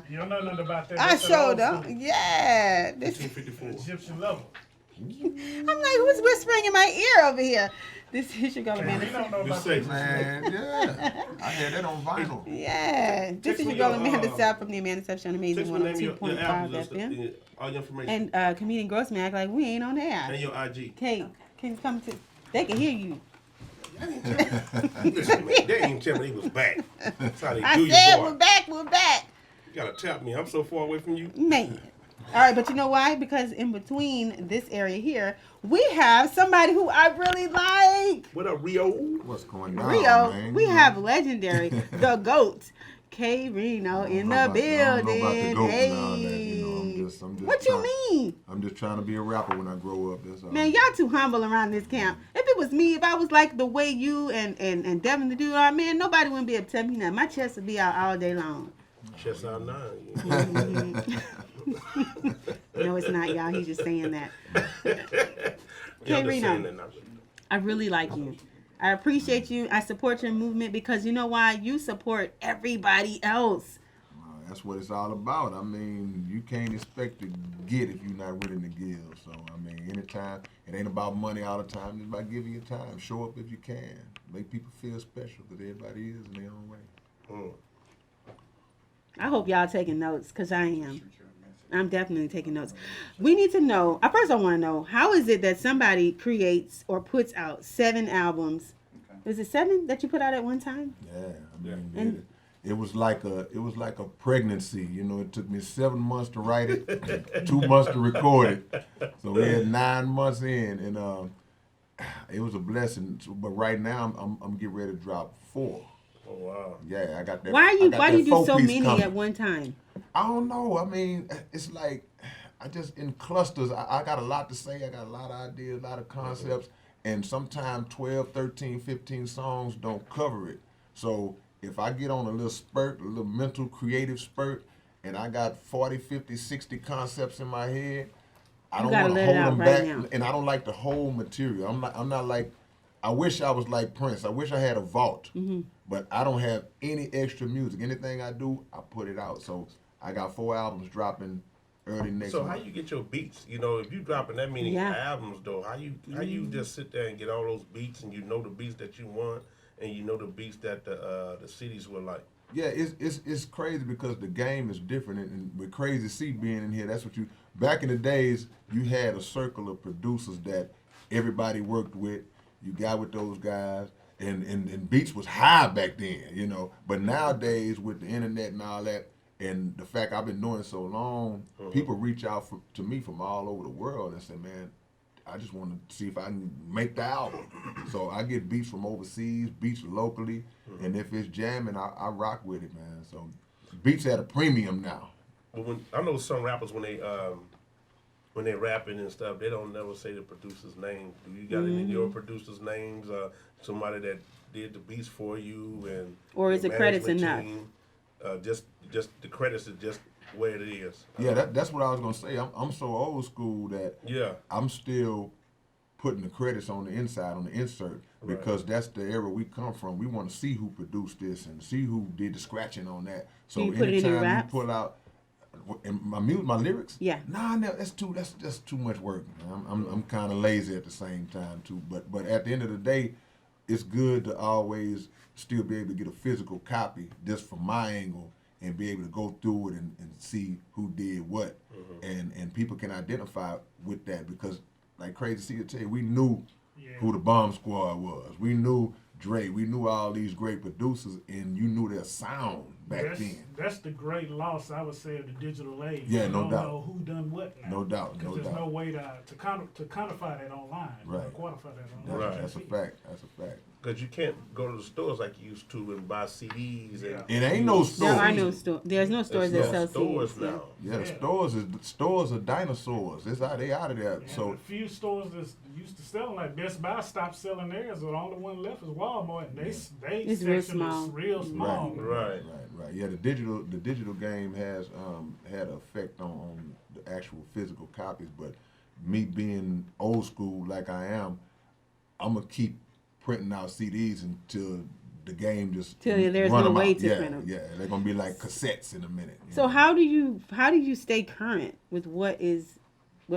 You don't know nothing about that. I That's that showed old up. school. Yeah. This. 1854. Egyptian level. I'm like, who's whispering in my ear over here? This is your girl We Amanda. don't know Be about safe, that. Man, yeah. I had that on vinyl. Yeah. This Text is me your girl your, Amanda Sapp from the Amanda Sapp Show on Amazing Text me the name of your 102.5 albums and stuff, FM. and all your information. And comedian Grossman act like we ain't on the air. And your IG. Kate, can you come to? They can hear you. Listen, man, they ain't tell me they was back. That's how they I do you, said boy. we're back. We're back. You gotta tap me. I'm so far away from you. Man. All right, but you know why? Because in between this area here, we have somebody who I really like. What up, Rio? What's going on, Rio, man? we have legendary, the GOAT, K-RINO in the I don't know about the building. goat Hey. and all that, you know, I'm just What you mean? I'm just trying to be a rapper when I grow up. That's all. Man, y'all too humble around this camp. If it was me, if I was like the way you and Devin the dude are, man, nobody wouldn't be able to tell me nothing. My chest would be out all day long. Chest out 9. No, it's not, y'all. He's just saying that. K-RINO, I really like you. I appreciate you. I support your movement because you know why? You support everybody else. That's what it's all about. I mean, you can't expect to get if you're not willing to give. So, I mean, anytime, it ain't about money all the time. It's about giving your time. Show up if you can. Make people feel special because everybody is in their own way. I hope y'all taking notes because I am. I'm definitely taking notes. We need to know, first I want to know, how is it that somebody creates or puts out 7 albums? Is it 7 that you put out at one time? Yeah, I mean, it was like a pregnancy. You know, it took me 7 months to write it, 2 months to record it. So we had 9 months in, and it was a blessing. But right now, I'm getting ready to drop 4. Oh wow! Yeah, I got that. Why do you do so many coming. at one time? I don't know. I mean, it's like I just in clusters. I got a lot to say. I got a lot of ideas, a lot of concepts, and sometimes 12, 13, 15 songs don't cover it. So if I get on a little spurt, a little mental creative spurt, and I got 40, 50, 60 concepts in my head, I don't want to hold them back, and I don't like to hold material. I'm not like. I wish I was like Prince. I wish I had a vault, but I don't have any extra music. Anything I do, I put it out. So I got 4 albums dropping early next month. So how you get your beats? You know, if you dropping that many albums, though, how you just sit there and get all those beats, and you know the beats that you want, and you know the beats that the cities will like? Yeah, it's crazy because the game is different, and with Crazy C being in here, that's what you. Back in the days, you had a circle of producers that everybody worked with. You got with those guys, and beats was high back then, you know. But nowadays, with the internet and all that, and the fact I've been doing it so long, people reach out to me from all over the world and say, man, I just want to see if I can make the album. So I get beats from overseas, beats locally, and if it's jamming, I rock with it, man. So beats at a premium now. Well, I know some rappers when they rapping and stuff, they don't never say the producer's name. Do you got any of your producers' names? Somebody that did the beats for you, and or is the credits enough? Just the credits is just where it is. Yeah, that's what I was gonna say. I'm so old school that I'm still putting the credits on the inside on the insert because that's the era we come from. We want to see who produced this and see who did the scratching on that. So anytime you pull out. And my lyrics? Yeah. Nah, no, that's just too much work. I'm kind of lazy at the same time too. But at the end of the day, it's good to always still be able to get a physical copy just from my angle and be able to go through it and see who did what, and people can identify with that because like Crazy C would tell you, we knew who the Bomb Squad was. We knew Dre. We knew all these great producers, and you knew their sound back then. That's the great loss, I would say, of the digital age. Yeah, you no don't doubt. know who done what now. No doubt, no doubt. Because there's no way to quantify that online. Right. Quantify that online. Right. That's a fact. That's a fact. Because you can't go to the stores like you used to and buy CDs. And it ain't no store. There are no stores. There's no stores that sell stores CDs now. Yeah, stores are dinosaurs. They out of there. Yeah, so a few stores that used to sell like Best Buy stopped selling theirs. The only one left is Walmart, and it's real small. Real small. Right. Yeah, the digital game has had an effect on the actual physical copies. But me being old school like I am, I'm gonna keep printing out CDs until the game just Till there's run no 'em way out. to yeah, print 'em. Yeah, they're gonna be like cassettes in a minute. So how do you stay current with what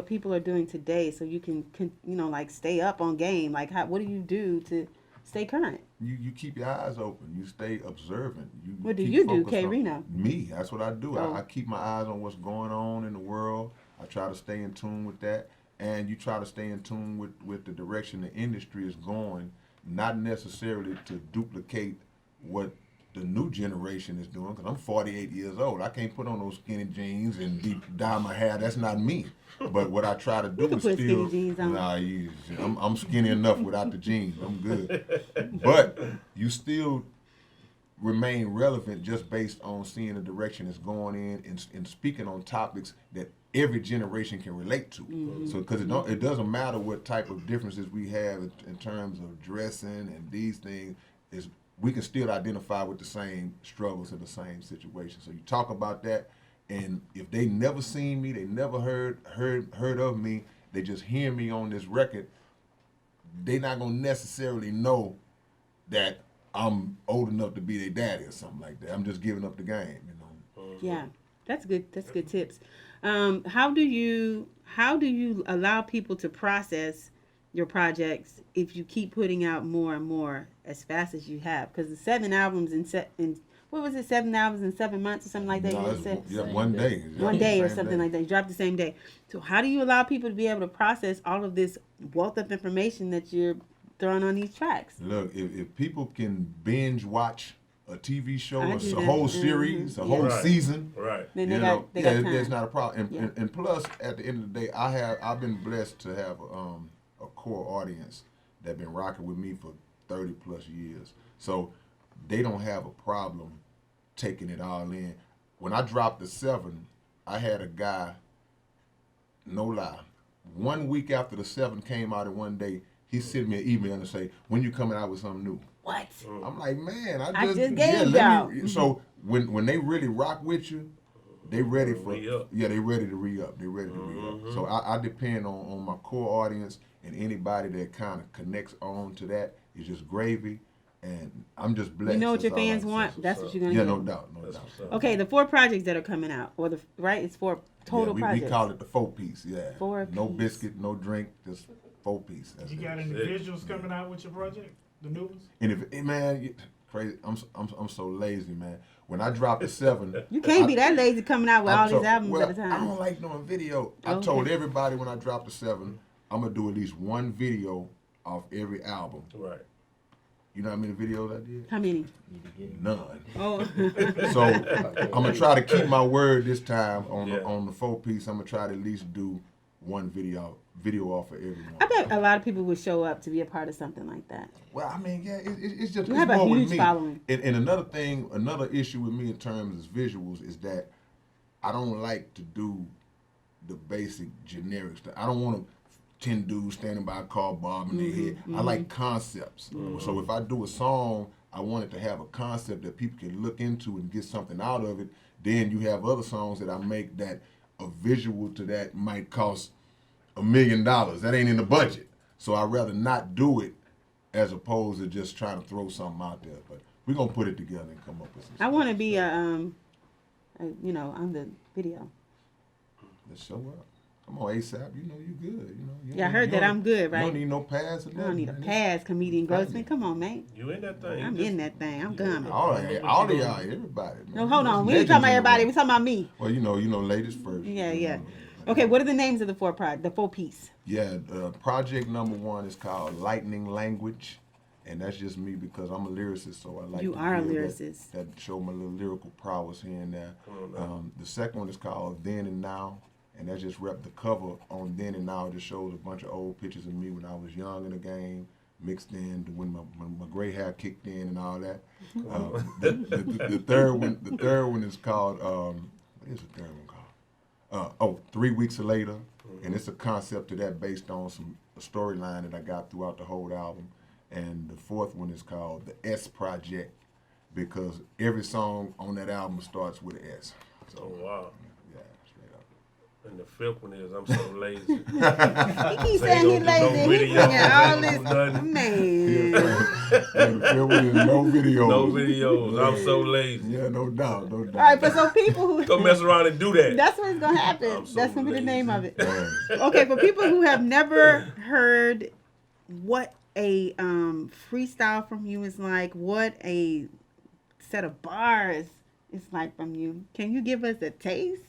people are doing today, so you can like stay up on game? Like, what do you do to stay current? You keep your eyes open. You stay observant. What do keep you do, focused on- K-RINO? Me, that's what I do. Oh. I keep my eyes on what's going on in the world. I try to stay in tune with that, and you try to stay in tune with the direction the industry is going, not necessarily to duplicate what the new generation is doing, because I'm 48 years old. I can't put on those skinny jeans and dye my hair. That's not me. But what I try to do can is put still, skinny jeans on. I'm skinny enough without the jeans. I'm good. But you still remain relevant just based on seeing the direction it's going in and speaking on topics that every generation can relate to. Mm-hmm. So because it doesn't matter what type of differences we have in terms of dressing and these things, is we can still identify with the same struggles and the same situation. So you talk about that, and if they never seen me, they never heard of me, they just hear me on this record, they not gonna necessarily know that I'm old enough to be their daddy or something like that. I'm just giving up the game, you know. Yeah, that's good. That's good tips. How do you allow people to process your projects if you keep putting out more and more as fast as you have? Because the 7 albums in what was it, 7 albums in 7 months or something like that? No, you said? yeah, one day. One day or Same something day. like that. You dropped the same day. So how do you allow people to be able to process all of this wealth of information that you're throwing on these tracks? Look, if people can binge watch a TV show, I a do that. whole Mhm. series, a Yeah. whole Right. season, Right. Then you they know, got time. it's not a problem. And, Yeah. and plus, at the end of the day, I've been blessed to have a core audience that been rocking with me for 30 plus years. So they don't have a problem taking it all in. When I dropped the 7, I had a guy, no lie, 1 week after the 7 came out in one day, he sent me an email and say, "When you coming out with something new?" What? I'm like, man, I I just just gave let me. y'all. So when they really rock with you, they ready for Re-up. yeah, they ready to re-up. They ready to re-up. So I depend on my core audience, and anybody that kind of connects on to that is just gravy. And I'm just blessed. You know what your That's all I fans can say. want? That's what you're gonna Yeah, get. no doubt, no That's doubt. what's up. Okay, the 4 projects that are coming out, or right? It's 4 total yeah, projects. we call it the 4-piece. Yeah, 4-piece. No biscuit, no drink, just 4-piece. That's You it. got any visuals coming out with your project? The new ones? And if man, crazy, I'm so lazy, man. When I dropped the 7, You can't be that lazy coming out with all these told- albums well, at a I time. don't like doing video. I Okay. told everybody when I dropped the 7, I'm gonna do at least one video off every album. Right. You know how many videos I did? How many? None. Oh, So I'm gonna try to keep my word this time on Yeah. the 4-piece. I'm gonna try to at least do one video off of every one. I bet a lot of people would show up to be a part of something like that. Well, I mean, yeah, it's just You it's have a more with huge me. following. And another issue with me in terms of visuals is that I don't like to do the basic generic stuff. I don't want to 10 dudes standing by a car bobbing their head. I like concepts. So if I do a song, I want it to have a concept that people can look into and get something out of it. Then you have other songs that I make that a visual to that might cost $1 million. That ain't in the budget. So I'd rather not do it as opposed to just trying to throw something out there. But we're going to put it together and come up with some I want to be on the video. Let's show up. Come on, ASAP. You know you good. You know. Yeah, I heard that I'm good, You right? don't need no pass. I don't need a pass, comedian Grossman. Come on, man. You in that thing? I'm in that thing. I'm coming. All of y'all, everybody. No, hold on. We ain't talking about everybody. We talking about me. Well, you know, ladies first. Yeah. Okay, what are the names of the 4-piece? Yeah, project number 1 is called Lightning Language, and that's just me because I'm a lyricist, so I like You to are a give lyricist. that show my little lyrical prowess here and there. The second one is called Then and Now, and that's just the cover on Then and Now just shows a bunch of old pictures of me when I was young in the game, mixed in when my gray hair kicked in and all that. The third one is called what is the third one called? 3 weeks later, and it's a concept to that based on a storyline that I got throughout the whole album. And the fourth one is called the S Project because every song on that album starts with an S. Oh wow. Yeah, straight up. And the fifth one is I'm so lazy. He keeps So saying he ain't gonna lazy. do no He video, bringing all ain't this. gonna do nothing. Man. No videos. No videos. I'm so lazy. Yeah, no doubt, no doubt. All right, but so people who Go mess around and do that. that's what's gonna happen. I'm so That's gonna be the name of lazy. it. Okay, for people who have never heard what a freestyle from you is like, what a set of bars is like from you, can you give us a taste?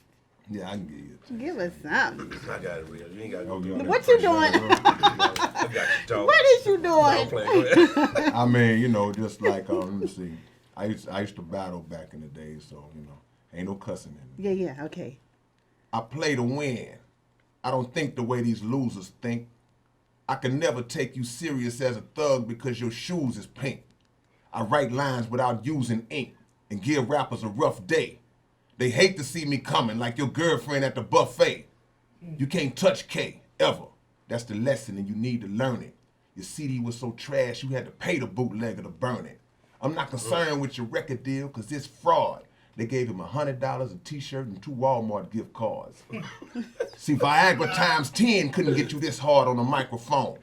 Yeah, I can give you it. Give us something. I got it real. You ain't got to go Okay. do it. What you doing? I got you, dog. What is you No, I'm doing? playing. Go ahead. I mean, you know, just like let me see. I used to battle back in the day, so you know, ain't no cussing in it. Yeah, okay. I play to win. I don't think the way these losers think. I can never take you serious as a thug because your shoes is pink. I write lines without using ink and give rappers a rough day. They hate to see me coming like your girlfriend at the buffet. You can't touch K, ever. That's the lesson and you need to learn it. Your CD was so trash you had to pay the bootlegger to burn it. I'm not concerned with your record deal because it's fraud. They gave him $100, a t-shirt, and 2 Walmart gift cards. See, Viagra times 10 couldn't get you this hard on a microphone.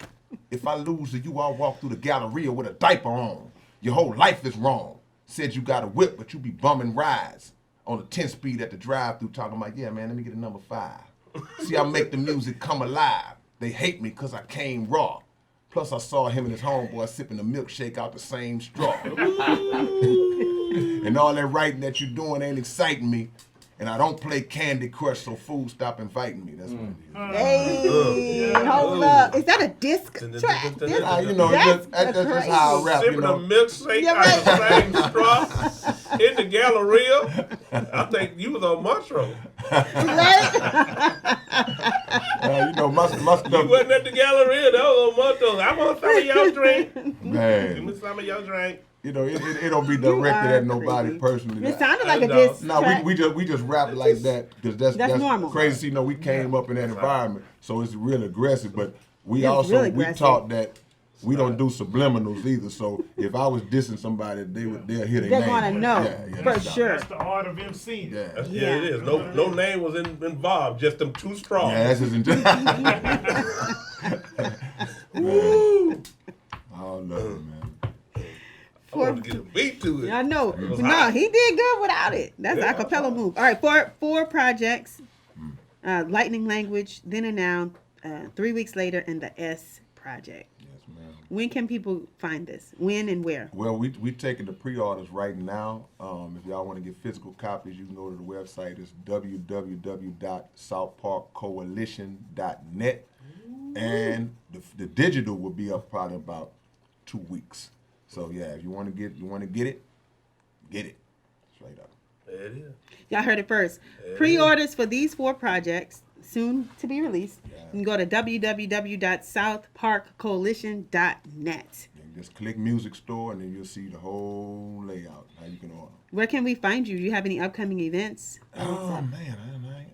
If I lose to you, I'll walk through the Galleria with a diaper on. Your whole life is wrong. Said you got a whip, but you be bumming rides. On a 10-speed at the drive-thru talking about, yeah, man, let me get a number 5. See, I make the music come alive. They hate me because I came raw. Plus, I saw him and his homeboy sipping a milkshake out the same straw. And all that writing that you're doing ain't exciting me. And I don't play Candy Crush, so fools stop inviting me. That's what it is. Hey, hold up. Is that a disc track? You know, That's that's just how I rap, you Sipping a know. milkshake Yeah, out the same straw in the Galleria. I think you was on mushroom. Right? You know, my You stuff, wasn't at the Galleria. That was on mushroom. I want some of your drink. Give man. me some of your drink. You know, it don't be directed are at nobody crazy. personally. It sounded like a No. disc No, track. we just rap like that because that's normal. crazy. You know, we came up in that environment, so it's real aggressive. But we It's also really we aggressive. taught that we don't do subliminals either. So if I was dissing somebody, they'll hear their They're name. gonna know, Yeah, for no doubt. sure. That's the art of MCing. Yeah, That's, Yeah. it is. No name was involved. Just them 2 straws. yeah, that's just Woo! I love it, man. I want to get a beat to it. I know. It was No, hot. he did good without it. That's Yeah. an acapella move. All right, four projects. Lightning Language, Then and Now, 3 weeks later, and the S Project. Yes, ma'am. When can people find this? When and where? Well, we taking the pre-orders right now. If y'all want to get physical copies, you can go to the website. It's www.southparkcoalition.net, and the digital will be up probably about 2 weeks. So yeah, if you want to get it, get it straight up. There it is. Y'all heard it first. Yeah. Pre-orders for these 4 projects, soon to be released. Yeah. You can go to www.southparkcoalition.net. And just click Music Store, and then you'll see the whole layout how you can order. Where can we find you? Do you have any upcoming events? Oh man,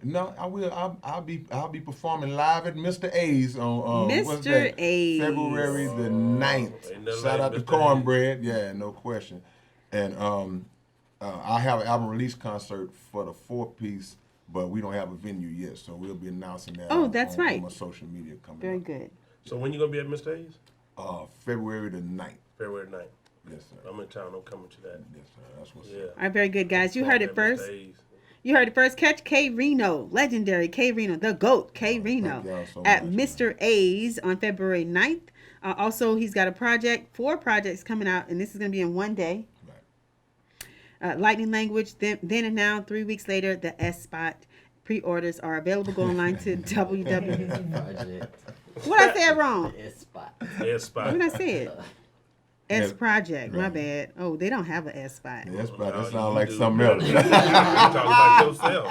no, I will. I'll be performing live at Mr. A's on what's Mr. that? A's. February the 9th. Ain't nothing Shout like out to Mr. Cornbread. Yeah, no question. And I have an album release concert for the 4-piece, but we don't have a venue yet, so we'll be announcing that. Oh, that's right. On my social media coming Very up. good. So when you going to be at Mr. A's? February the 9th. February 9th. Yes, sir. I'm in town. I'm coming to that. Yes, sir. That's what's Yeah. All right, very good, guys. You heard it At Mr. first. A's. You heard it first. Catch K-RINO, legendary K-RINO, the GOAT K-RINO, Thank y'all so at much, Mr. A's on February 9th. Also, he's got a project, 4 projects coming out, and this is going to be in one day. Right. Lightning Language, then and Now, 3 weeks later, the S Spot. Pre-orders are available. Go online to www. Project. What I said wrong? S-Spot. Yeah, spot. What I said? S Yeah, Project. My right. bad. Oh, they don't have an S Spot. Yes, but No, that you sounds like do. something else. You talking about yourself.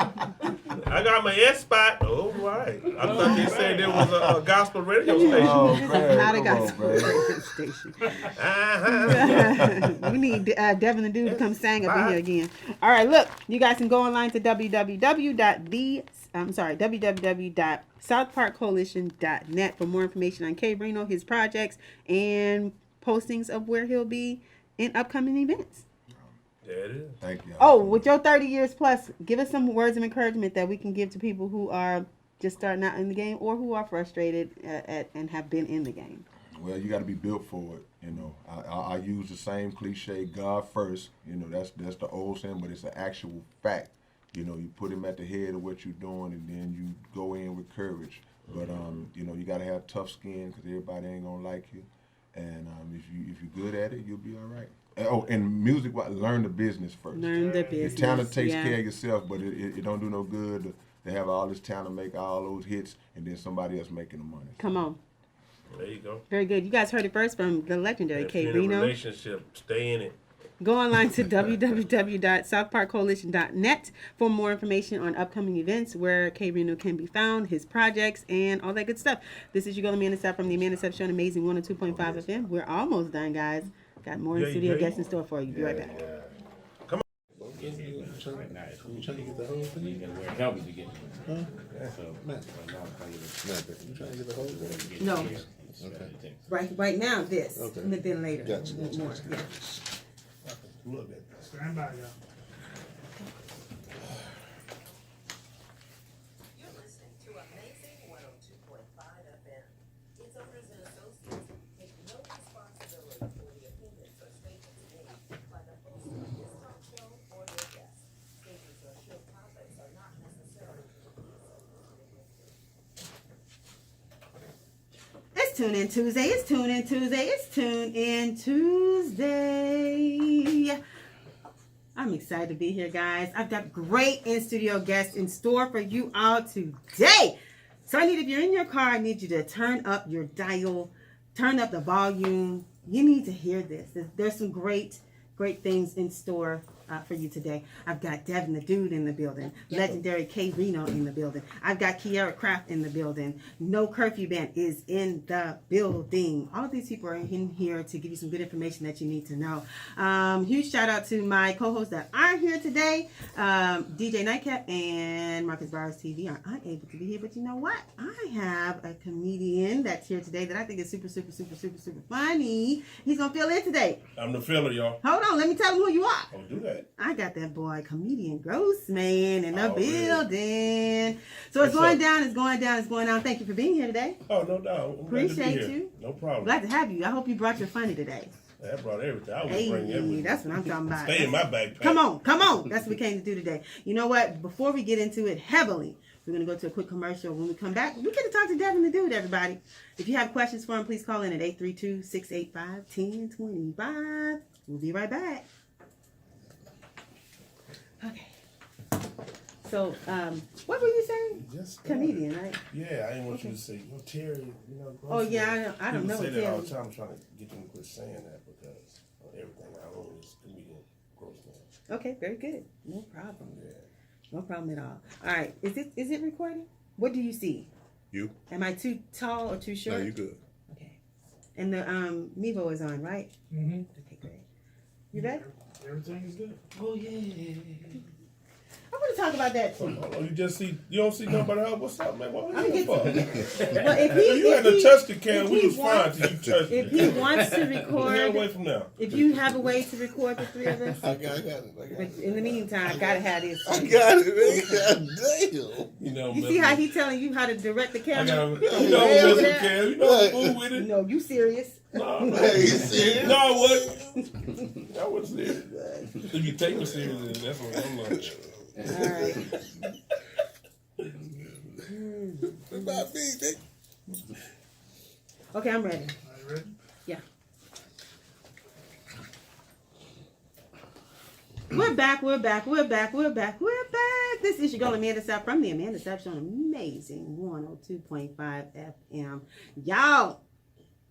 I got my S spot. Oh, right. I thought they said there was a gospel radio station. Oh, This is man, not a come on, gospel man. radio station. Uh-huh. We need Devin the Dude to come sing up in here again. All right, look, you guys can go online to www.southparkcoalition.net for more information on K-RINO, his projects, and postings of where he'll be in upcoming events. There it is. Thank you. Oh, with your 30 years plus, give us some words of encouragement that we can give to people who are just starting out in the game or who are frustrated and have been in the game. Well, you got to be built for it. You know, I use the same cliche, God first. You know, that's the old saying, but it's an actual fact. You know, you put him at the head of what you're doing, and then you go in with courage. But you know, you got to have tough skin because everybody ain't gonna like you. And if you're good at it, you'll be all right. Oh, and music, learn the business first. Learn the business. Your talent takes care of yourself, but it don't do no good to have all this talent, make all those hits, and then somebody else making the money. Come on. There you go. Very good. You guys heard it first from the legendary If you're in a K-RINO. relationship, stay in it. Go online to www.southparkcoalition.net for more information on upcoming events, where K-RINO can be found, his projects, and all that good stuff. This is your girl, Amanda Sapp, from the Amanda Sapp Show on Amazing 102.5 FM. We're almost done, guys. Got more in studio guests in store for you. Be right back. Come on. You trying to get the whole thing? You gotta wear a helmet to get it. Huh? So, you trying to get the whole thing? No. Okay. Right now, this. Okay. And then later. Gotcha. More. Yeah. Look at Stand by, y'all. You're listening to Amazing 102.5 FM. Its owners and associates take no responsibility for the opinions or statements made by the host of this talk show or their guests. Statements or show topics are not necessarily the views of the It's Tune In Tuesday. It's Tune In Tuesday. It's Tune In Tuesday. I'm excited to be here, guys. I've got great in-studio guests in store for you all today. So if you're in your car, I need you to turn up your dial, turn up the volume. You need to hear this. There's some great things in store for you today. I've got Devin the Dude in the building. Legendary K-RINO in the building. I've got Kiara Craft in the building. No Curfew Band is in the building. All of these people are in here to give you some good information that you need to know. Huge shout out to my co-hosts that aren't here today. DJ Nightcap and Marcus Bowers TV are unable to be here, but you know what? I have a comedian that's here today that I think is super funny. He's gonna fill in today. I'm the filler, y'all. Hold on, let me tell him who you are. I'll do that. I got that boy, comedian Grossman, in the Oh, really? building. So it's What's going up? down, it's going down, it's going down. Thank you for being here today. Oh, no doubt. I'm glad to be Appreciate here. you. No problem. Glad to have you. I hope you brought your funny today. I brought everything. I was Hey, bringing everything. that's what I'm talking about. Stay in my backpack. Come on. That's what we came to do today. You know what? Before we get into it heavily, we're going to go to a quick commercial. When we come back, we get to talk to Devin the Dude, everybody. If you have questions for him, please call in at 832-685-1025. We'll be right back. Okay. So, what were you saying? Just Comedian, right? Yeah, I didn't want you to say, Terry, Oh, yeah, I don't know People say that all Terry. the time. I'm trying to get them to quit saying that because everything I own is comedian Grossman. Okay, very good. No problem. Yeah. No problem at all. All right. Is it recording? What do you see? You? Am I too tall or too short? No, you good. Okay. And the Mevo is on, right? Mm-hmm. Okay, great. You ready? Everything's good. Oh yeah. I want to talk about that too. Oh, you don't see nobody else? What's up, man? What was I'm you for? Well, if You had to touch the can. if We he was fine wants- till you touched if it. he wants to Get away record, from now. if you have a way to record the three of us, I got it. but in the meantime, I gotta have this. I got it, man. God damn. You know, You see how he telling you how to direct the I camera? got From you way know, over Mr. there? Cam, you know, fool with it. No, you serious? No, Hey, you serious? No, I wasn't. I wasn't serious. If you take me serious, then that's what I'm like. All right. About me, Dick. Okay, I'm ready. Are you ready? Yeah. We're back. This is your girl Amanda Sapp from the Amanda Sapp Show on Amazing 102.5 FM. Y'all,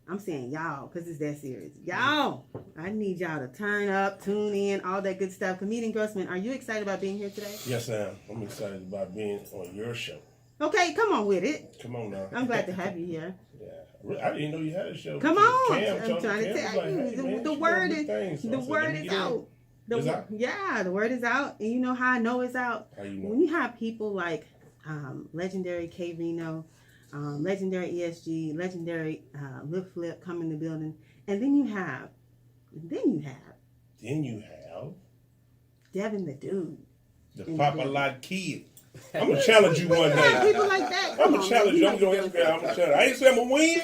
I'm saying y'all because it's that serious. Y'all, I need y'all to turn up, tune in, all that good stuff. Comedian Grossman, are you excited about being here today? Yes, I am. I'm excited about being on your show. Okay, come on with it. Come on now. I'm glad to have you here. Yeah. I didn't know you had a show. Come on. Cam I'm told trying me, to Cam tell was you, like, hey, man, the she word doing is good things. So I the said, word let me is get in. out. It's out? Yeah, the word is out. And you know how I know it's out? How you know? When you have people like legendary K-RINO, legendary ESG, legendary Lip Flip come in the building, and then you have Then you have Devin the dude. The In Papa the Lot Kid. I'm gonna challenge you one day. People like that. I'm Come gonna on, challenge you. man. I'm gonna go Instagram. I'm gonna challenge. I ain't say I'm gonna win.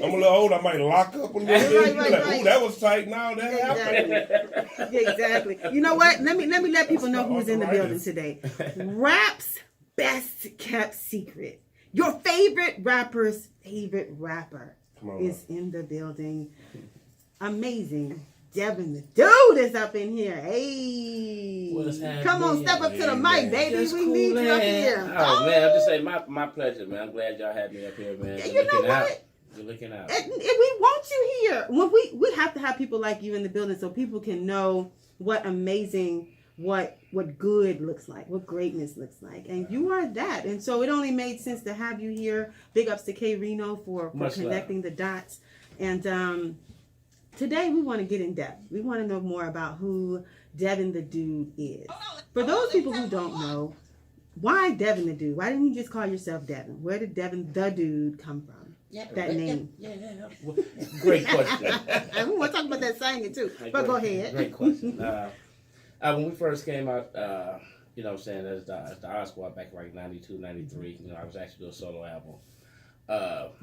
I'm a little old. I might lock up a little bit. Right, You right, like, right. ooh, that was tight. Now that happened. Exactly. You know what? Let me let people know who's in the building arthritis. today. Rap's best kept secret. Your favorite rapper's favorite rapper Come on, is in the building. Amazing. Devin the dude is up in here. Hey. What's Come on, happening? step up to the mic, baby. Just We need you up coolin'. here. Oh man, I'm just saying my pleasure, man. I'm glad y'all had me up here, man. You know what? You're looking out. And we want you here. When we have to have people like you in the building so people can know what amazing, what good looks like, what greatness looks like. And you are that. And so it only made sense to have you here. Big ups to K-RINO for Much connecting the dots. And today we want to get in depth. We want to know more about who Devin the Dude is. For those people who don't know, why Devin the Dude? Why didn't you just call yourself Devin? Where did Devin the Dude come from? That name. Yeah. Well, great question. And we want to talk about that singing too. But go ahead. Great question. When we first came out, you know what I'm saying, as the Odd Squad back in like 92, 93, you know, I was actually doing a solo album.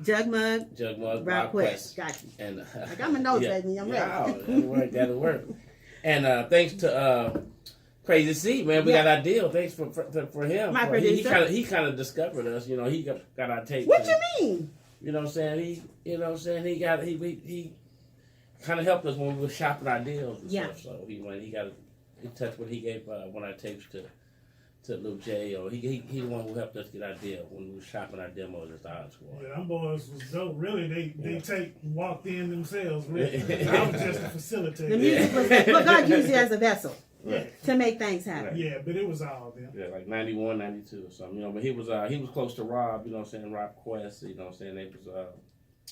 Jugmug, Rap Quest. Got you. And, I got my notes, yeah, baby. I'm yeah, ready. that'll work. And thanks to Crazy C, man, we got our deal. Thanks for him. My producer. He kind of discovered us. You know, he got our tape. What you mean? You know what I'm saying? He kind of helped us when we were shopping our deals and stuff. So he got in touch with, he gave one of our tapes to Lil J, or he the one who helped us get our deal when we were shopping our demos at the Odd Squad. Yeah, them boys was dope. Really, they take walked in themselves. Really, I was just a facilitator. The music was, but God used you as a vessel Right. to make things happen. Yeah, but it was all them. Yeah, like 91, 92 or something, you know. But he was close to Rob, you know what I'm saying, Rob Quest, you know what I'm saying. They was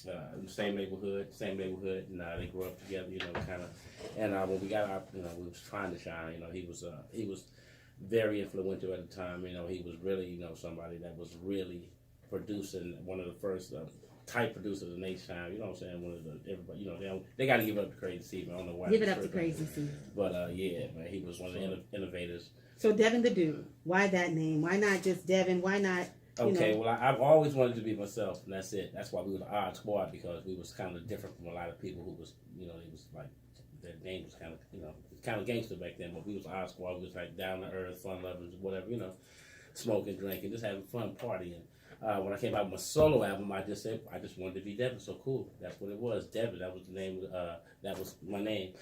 in the same neighborhood, and they grew up together, you know, kind of. And when we got out, you know, we was trying to shine, you know. He was very influential at the time, you know. He was really, you know, somebody that was really producing, one of the first type producers in H-Time, you know what I'm saying. One of the everybody, you know, they got to give it up to Crazy C, man. I don't know why. Give it up to Crazy C. But yeah, man, he was one of the innovators. So Devin the Dude, why that name? Why not just Devin? Why not? Okay, well, I've always wanted to be myself, and that's it. That's why we were the Odd Squad, because we was kind of different from a lot of people who was, you know, they was like, their name was kind of, you know, kind of gangster back then, but we was the Odd Squad. We was like down to earth, fun lovers, whatever, you know, smoking, drinking, just having fun, partying. When I came out with my solo album, I just said I just wanted to be Devin. So cool, that's what it was. Devin, that was the name. That was my name.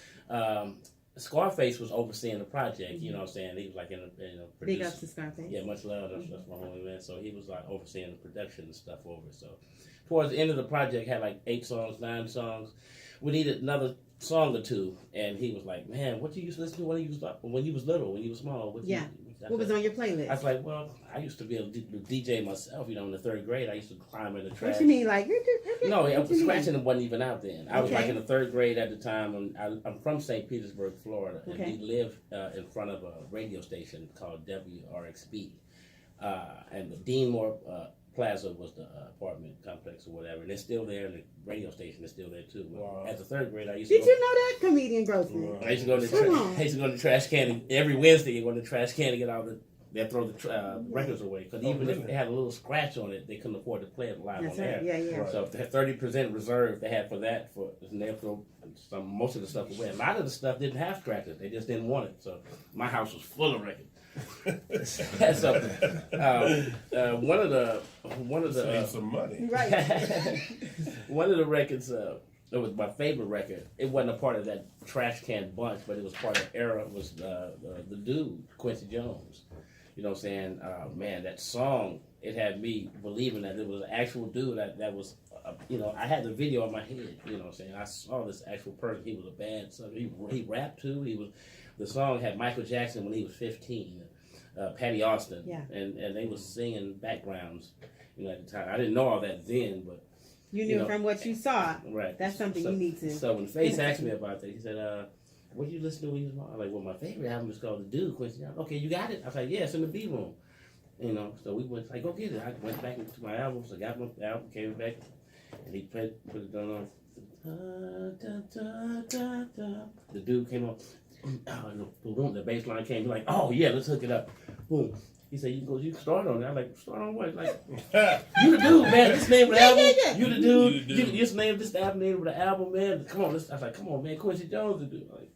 Scarface was overseeing the project. You know what I'm saying? He was like in a Big ups to Scarface. Yeah, much love. That's my homie, man. So he was like overseeing the production and stuff over. So towards the end of the project, had like 8 songs, 9 songs. We needed another song or two, and he was like, "Man, what you used to listen to when you was little, when you was small? What was on your playlist?" I was like, "Well, I used to be a DJ myself. You know, in the 3rd grade, I used to climb in the trash." What you mean, like? No, what you scratching mean? It wasn't even out then. I was like Okay. in the 3rd grade at the time, and I'm from St. Petersburg, Florida, and Okay. we lived in front of a radio station called WRXB, and the Deanmore Plaza was the apartment complex or whatever, and it's still there, and the radio station is still there too. Wow. As a 3rd grade, I used to Did go. you know that, comedian Grossman? I used to go to Come on. I used to go to the trash can every Wednesday. You go to the trash can to get all the. They'd throw the records away, because even if really? they had a little scratch on it, they couldn't afford to play it live That's on right. air. Yeah, yeah. Right. So if they had 30% reserve, they had for that, and they'd throw most of the stuff away. A lot of the stuff didn't have scratches; they just didn't want it. So my house was full of records. So one of the Save some money. Right. one of the records. It was my favorite record. It wasn't a part of that trash can bunch, but it was part of the era. It was the dude, Quincy Jones. You know what I'm saying? Man, that song, it had me believing that it was an actual dude that was, you know, I had the video in my head, you know what I'm saying? I saw this actual person. He was a bad son. He rapped too. The song had Michael Jackson when he was 15, Patty Austin, Yeah. and they was singing backgrounds, you know, at the time. I didn't know all that then, but You knew You know, from what you saw. right. That's something you need to. So when Face asked me about that, he said, what did you listen to when you was small? I'm like, well, my favorite album is called The Dude, Quincy Jones. Okay, you got it? I was like, yeah, it's in the B room. You know, so we went, like, go get it. I went back into my albums, I got my album, came back, and he put it on. The Dude came on. the bass line came. He's like, oh yeah, let's hook it up. Boom. He said, you can start on it. I'm like, start on what? Like, you the dude, man. This name of the album. You the dude. You just named this the album name of the album, man. Come on, I was like, come on, man. Quincy Jones the dude. Like,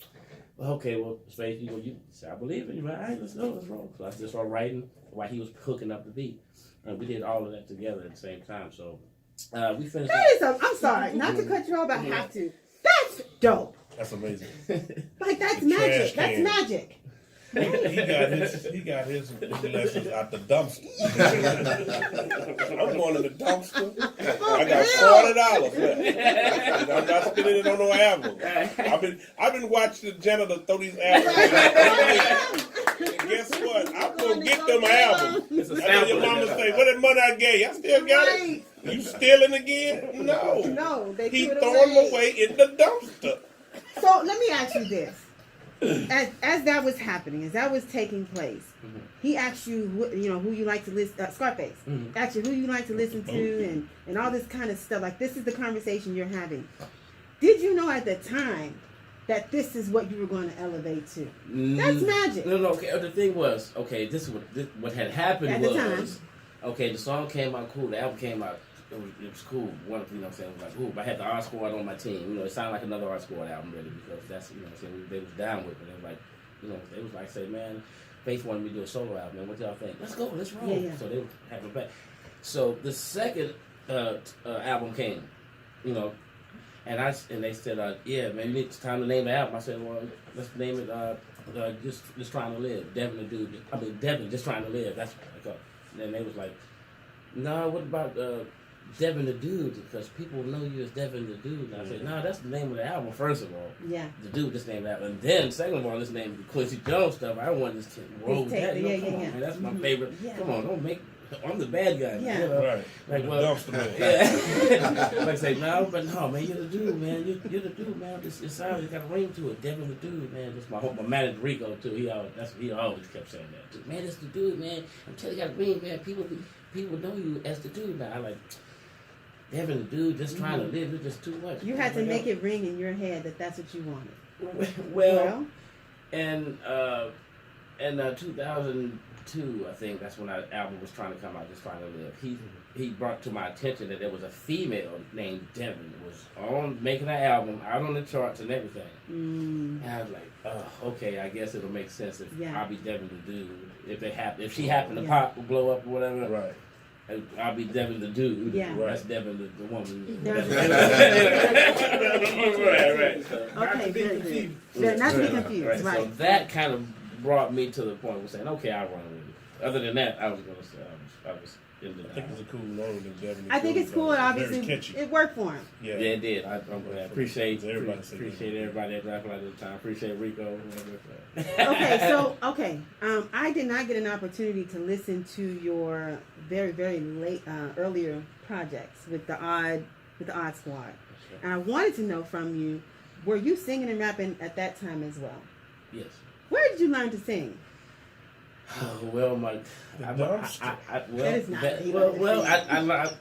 well, okay, well, Space, you I believe in you, man. All right, let's go, let's roll. So I just started writing while he was hooking up the beat. And we did all of that together at the same time. So we finished. I'm sorry, not to cut you off, but I have to. That's dope. That's amazing. Like, that's The magic. trash That's can. magic. He got his lessons out the dumpster. I'm going to the dumpster. I got $40 left. I'm not spending it on no album. I've been watching the janitor throw these albums. And guess what? I'm gonna get them albums. I know your mama say, "What that money I gave? I still got it. You stealing again? No. No, they He threw it throwing them away. away in the dumpster. So let me ask you this: as that was happening, as that was taking place, he asked you, who you like to listen. Scarface asked you who you like to listen to, and all this kind of stuff. Like, this is the conversation you're having. Did you know at the time that this is what you were going to elevate to? That's magic. No. Okay. The thing was, okay. This is what had happened At was, the time. okay. The song came out cool. The album came out. It was cool. One, what I'm saying, was like, ooh. I had the R Squad on my team. It sounded like another R Squad album, really, because that's, what I'm saying, they was down with it. They was like, they was like, say, man, Faith wanted me to do a solo album, man. What y'all think? Let's go. Let's roll. Yeah. So they were having back. So the second album came, and they said, yeah, man, it's time to name the album. I said, well, let's name it just trying to live. Devin the dude. I mean, Devin just trying to live. That's what I call it. And then they was like, no, what about Devin the Dude? Because people know you as Devin the Dude. And I said, no, that's the name of the album, first of all. Yeah. The Dude, this name of the album. And then, second of all, this name the Quincy Jones stuff. I want this kid roll with that. Yeah, Come on, man, that's my favorite. Yeah. Come on, don't make. I'm the bad guy. Yeah. Right. Like, The well, dumpster man. yeah. Like I say, no, but no, man, you're the dude, man. You're the dude, man. It sounds, it got a ring to it. Devin the Dude, man. That's my manager Rico too. He always kept saying that. Man, it's the dude, man. I'm telling you, got a ring, man. People know you as the dude now. I like Devin the Dude, just trying to live. It's just too much. You had to make it ring in your head that that's what you wanted. Well, and 2002, I think that's when our album was trying to come out, Just Trying to Live. He brought to my attention that there was a female named Devin that was making an album, out on the charts and everything. And I was like, oh, okay, I guess it'll make sense if I'll be Devin the Dude. If she happened to pop or blow up or whatever, Right. I'll be Devin the Dude. Yeah. That's Devin the woman. Devin. Right. So, Okay, very good. Not to be confused, right. So that kind of brought me to the point of saying, okay, I'll run with it. Other than that, I was going to say, I was in the I think it's a cool name, Devin. I think it's cool, and obviously Very catchy. it worked for him. Yeah, it did. I appreciate Everybody everybody at Draft Light at the time. Appreciate Rico. Okay. I did not get an opportunity to listen to your very, very late, earlier projects with the Odd Squad, and I wanted to know from you: were you singing and rapping at that time as well? Yes. Where did you learn to sing? Well, I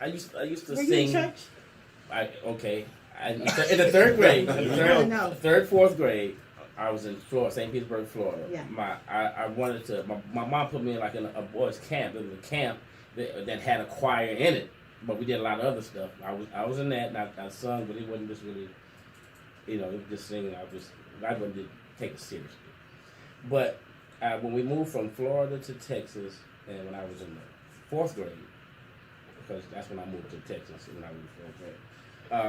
used to Were you sing. in church? In the third grade, No. third, fourth grade, I was in Florida, St. Petersburg, Florida. Yeah. I wanted to. My mom put me in like in a boys' camp. It was a camp that had a choir in it, but we did a lot of other stuff. I was in that. And I sung, but it wasn't just really, it was just singing. I wasn't take it seriously. But when we moved from Florida to Texas, and when I was in the fourth grade, because that's when I moved to Texas, when I was in fourth grade.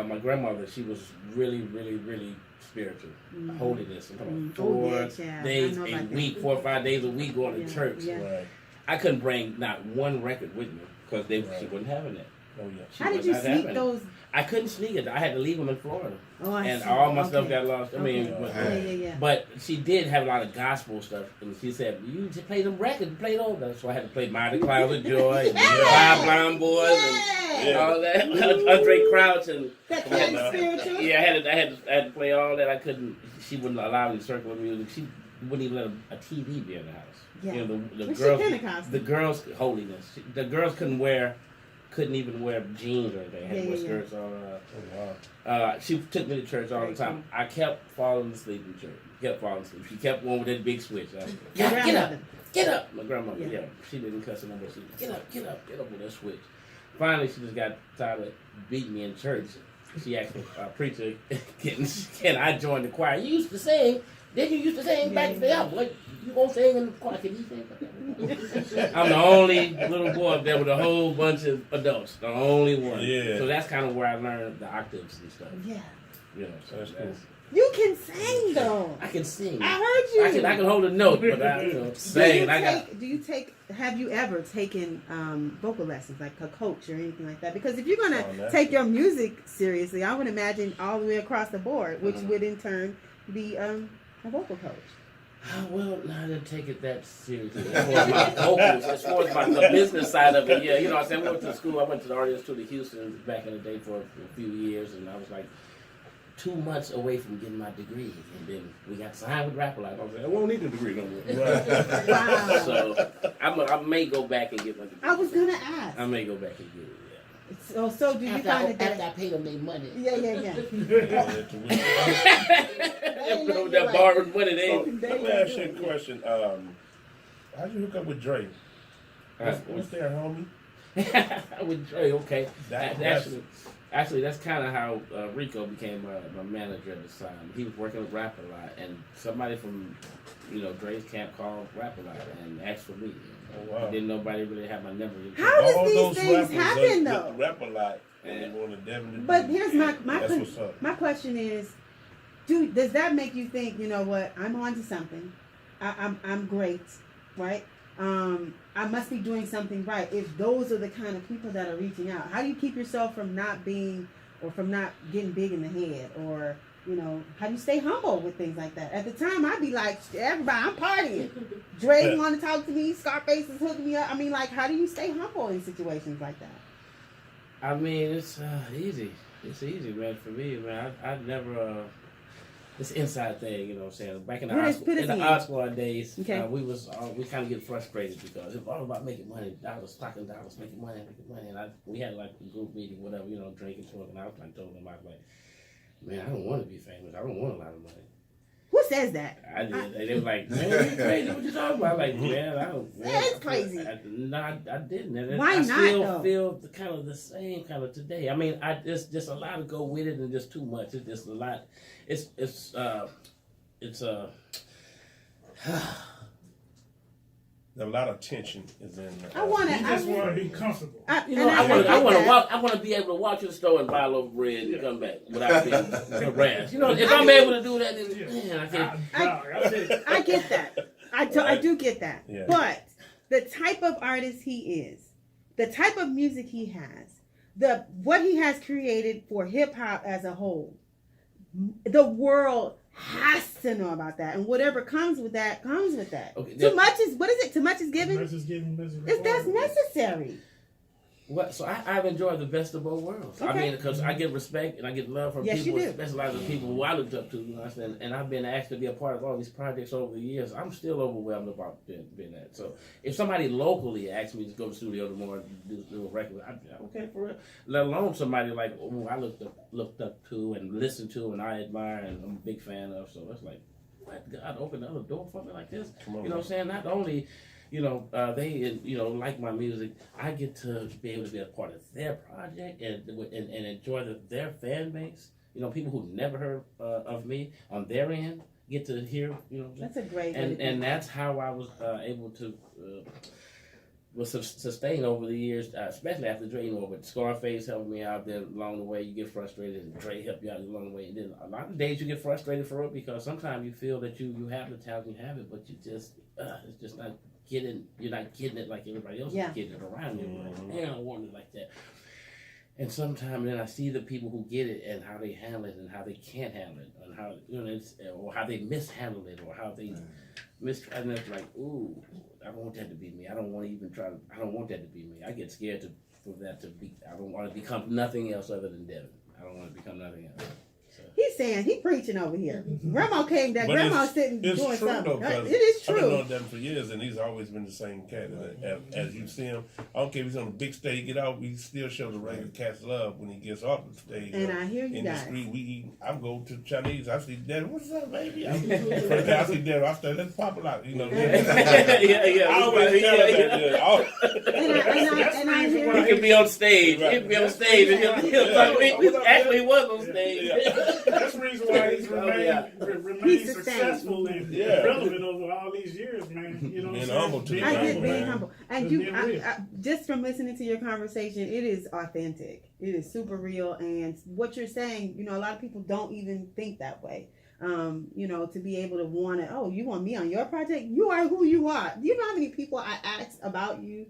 My grandmother, she was really, really, really spiritual. Holiness. I'm talking about 4 days a week, 4 or 5 days a week going to church. Yeah. Right. I couldn't bring not one record with me because she wasn't having that. Oh, yeah. How did you sneak those? I couldn't sneak it. I had to leave them in Florida. Oh, I and see. all my stuff Okay. got lost. I mean, Yeah. but she did have a lot of gospel stuff. And she said, you just play them records, play those. So I had to play Mighty Clouds of Joy, and Five Blind Boys, and all that. Andre Crouch. And That kind of spiritual? yeah, I had to play all that. I couldn't, she wouldn't allow me to circle with music. She wouldn't even let a TV be in the house. Yeah. The Was she girls, Pentecostal? the girls, holiness. The girls couldn't wear couldn't even wear jeans or anything. I had to wear skirts on. She took me to church all the time. I kept falling asleep in church. Kept falling asleep. She kept going with that big switch. Get up. My grandmother, she didn't cuss her no more. She said, get up with that switch. Finally, she just got tired of beating me in church. She asked the preacher, can I join the choir? You used to sing. Didn't you used to sing back there? What, you gonna sing in the choir? Can you sing? I'm the only little boy up there with a whole bunch of adults. The only one. Yeah. So that's kind of where I learned the octaves and stuff. Yeah. You know, so that's cool. You can sing though. I can sing. I heard you. I can hold a note, but I sing. Have you ever taken vocal lessons, like a coach or anything like that? Because if you're gonna take your music seriously, I would imagine all the way across the board, which would in turn be a vocal coach. Well, I didn't take it that seriously. As far as my vocals, as far as the business side of it, you know what I'm saying? We went to school. I went to the Art Institute of Houston back in the day for a few years, and I was like 2 months away from getting my degree, and then we got signed with Rap-A-Lot. I was like, I won't need the degree no more. Wow. So I may go back and get my degree. I was gonna ask. I may go back and get it. So do you find that after I pay them their money? Yeah. That borrowed money, let me ask you a question. How'd you hook up with Dre? What's there, homie? With Dre, okay. Actually, that's kind of how Rico became my manager at the time. He was working with Rap-A-Lot, and somebody from, Dre's camp called Rap-A-Lot and asked for me. Oh, wow. Didn't nobody really have my number. How does these things happen, though? Rap-A-Lot, and they wanted Devin to do. But here's my question is, does that make you think, you know what, I'm onto something, I'm great, right? I must be doing something right if those are the kind of people that are reaching out. How do you keep yourself from not being, or from not getting big in the head, or how do you stay humble with things like that? At the time, I'd be like, everybody, I'm partying. Dre want to talk to me. Scarface is hooking me up. I mean, like, how do you stay humble in situations like that? I mean, it's easy. It's easy, man. For me, man, I never. It's an inside thing, you know what I'm saying? Back in the Odd Squad days, we kind of get frustrated because it's all about making money, stocking dollars, making money. And we had like a group meeting, whatever, drinking, talking. I was like, told them, I was like, man, I don't want to be famous. I don't want a lot of money. Who says that? I did. And they were like, man, you crazy. What you talking about? Like, man, I don't. That's crazy. I didn't. And why I not? still feel kind of the same kind of today. I mean, it's just a lot to go with it, and just too much. It's just a lot. It's a lot of tension is in. You just want to be comfortable. I want to be able to walk to the store and buy a loaf of bread and come back without being harassed. If I'm able to do that, then man, I get that. I do get that. Yeah. But the type of artist he is, the type of music he has, what he has created for hip hop as a whole, the world has to know about that, and whatever comes with that comes with that. Okay, too much is Too much is given. That's necessary. Well, so I've enjoyed the best of both worlds. Okay. I mean, because I get respect and I get love from people, especially the people who I looked up to. And I've been asked to be a part of all these projects over the years. I'm still overwhelmed about being that. So if somebody locally asks me to go to the studio tomorrow and do a record, I'm okay for real. Let alone somebody like who I looked up to and listened to and I admire and I'm a big fan of. So it's like, what? God opened another door for me like this. You know what I'm saying? Not only. They like my music. I get to be able to be a part of their project and enjoy their fan base. People who never heard of me on their end get to hear. That's a great. And that's how I was able to sustain over the years, especially after Dre. With Scarface helping me out there along the way. You get frustrated, and Dre helped you out along the way. And then a lot of days you get frustrated for it because sometimes you feel that you have the talent, you have it, but you just it's just not. You're not getting it like everybody else is getting it around you. Man, I don't want it like that. And sometimes then I see the people who get it and how they handle it and how they can't handle it and how or how they mishandle it or how they mistry. And it's like, ooh, I don't want that to be me. I don't want to even try. I don't want that to be me. I get scared for that to be. I don't want to become nothing else other than Devin. I don't want to become nothing else. He's saying he preaching over here. Grandma came down. But Grandma's sitting it's doing true something. though, 'cause It is I've been true. knowing Devin for years, and he's always been the same cat. As you see him, I don't care if he's on the big stage, get out, we still show the regular cats love when he gets off the stage. And I hear you in the guys. street, we eat. I go to Chinese. I see Devin. What's up, baby? First time I see Devin, I start let's pop it out. You know. yeah. I always tell him that. And I hear He you. could be on stage. Right. He could be on stage. And he'll actually he was on stage. That's the reason why he's remained He's successful and relevant over all these years, man. You know what I'm Being saying? humble, too. Being I Humble, get being man. humble. And Being you, real. just from listening to your conversation, it is authentic. It is super real. And what you're saying, you know, a lot of people don't even think that way. You know, to be able to want to, oh, you want me on your project? You are who you are. Do you know how many people I asked about you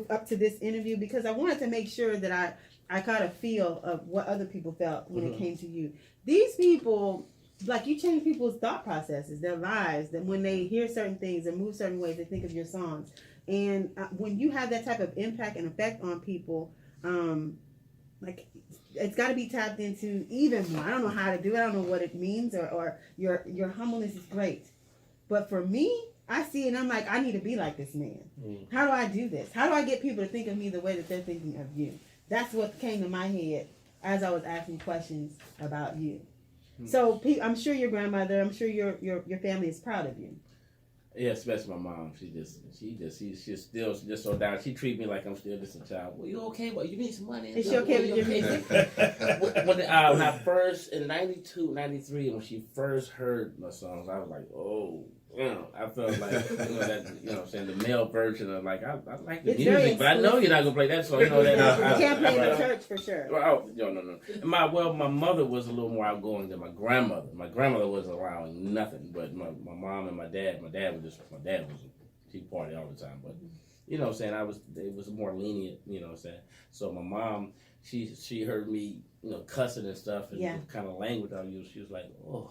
up to this interview? Because I wanted to make sure that I caught a feel of what other people felt when it came to you. These people, like, you change people's thought processes, their lives, that when they hear certain things and move certain ways, they think of your songs. And when you have that type of impact and effect on people, like, it's got to be tapped into even more. I don't know how to do it. I don't know what it means, or your humbleness is great. But for me, I see it and I'm like, I need to be like this man. How do I do this? How do I get people to think of me the way that they're thinking of you? That's what came to my head as I was asking questions about you. So I'm sure your grandmother, I'm sure your family is proud of you. Yeah, especially my mom. She's still just so down. She treat me like I'm still just a child. Well, you okay? But you need some money. Is she okay with your music? When I first in 92, 93, when she first heard my songs, I was like, oh. I felt like that. You know, what I'm saying, the male version of like I like the It's very music, but I know you're not gonna play that song. You know that. You can't play in the church for sure. Oh no. My mother was a little more outgoing than my grandmother. My grandmother wasn't allowing nothing, but my mom and my dad. My dad was he partied all the time, but you know what I'm saying, it was more lenient. You know what I'm saying. So my mom, she heard me, you know, cussing and stuff, and the kind of language I used. She was like, oh.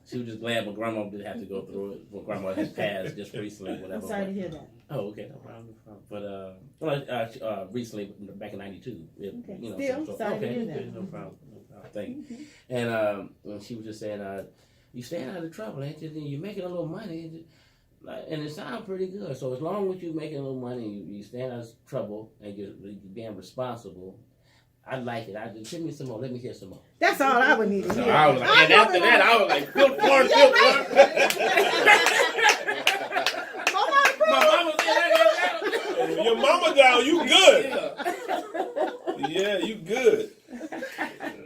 She was just glad my grandma didn't have to go through it. My grandma has passed just recently, whatever. I'm sorry to hear that. Oh, okay, no problem. But recently, back in '92. Okay. You know, Still, sorry to hear that. Okay, no problem. Thank you. And she was just saying, "You staying out of trouble, ain't you? You're making a little money, and it sounds pretty good. So as long as you're making a little money, you staying out of trouble, and you're being responsible." I like it. Give me some more. Let me hear some more. That's all I would need to So hear. I was like, and after that, I was like, good for Your mama down, you good. Yeah, you good.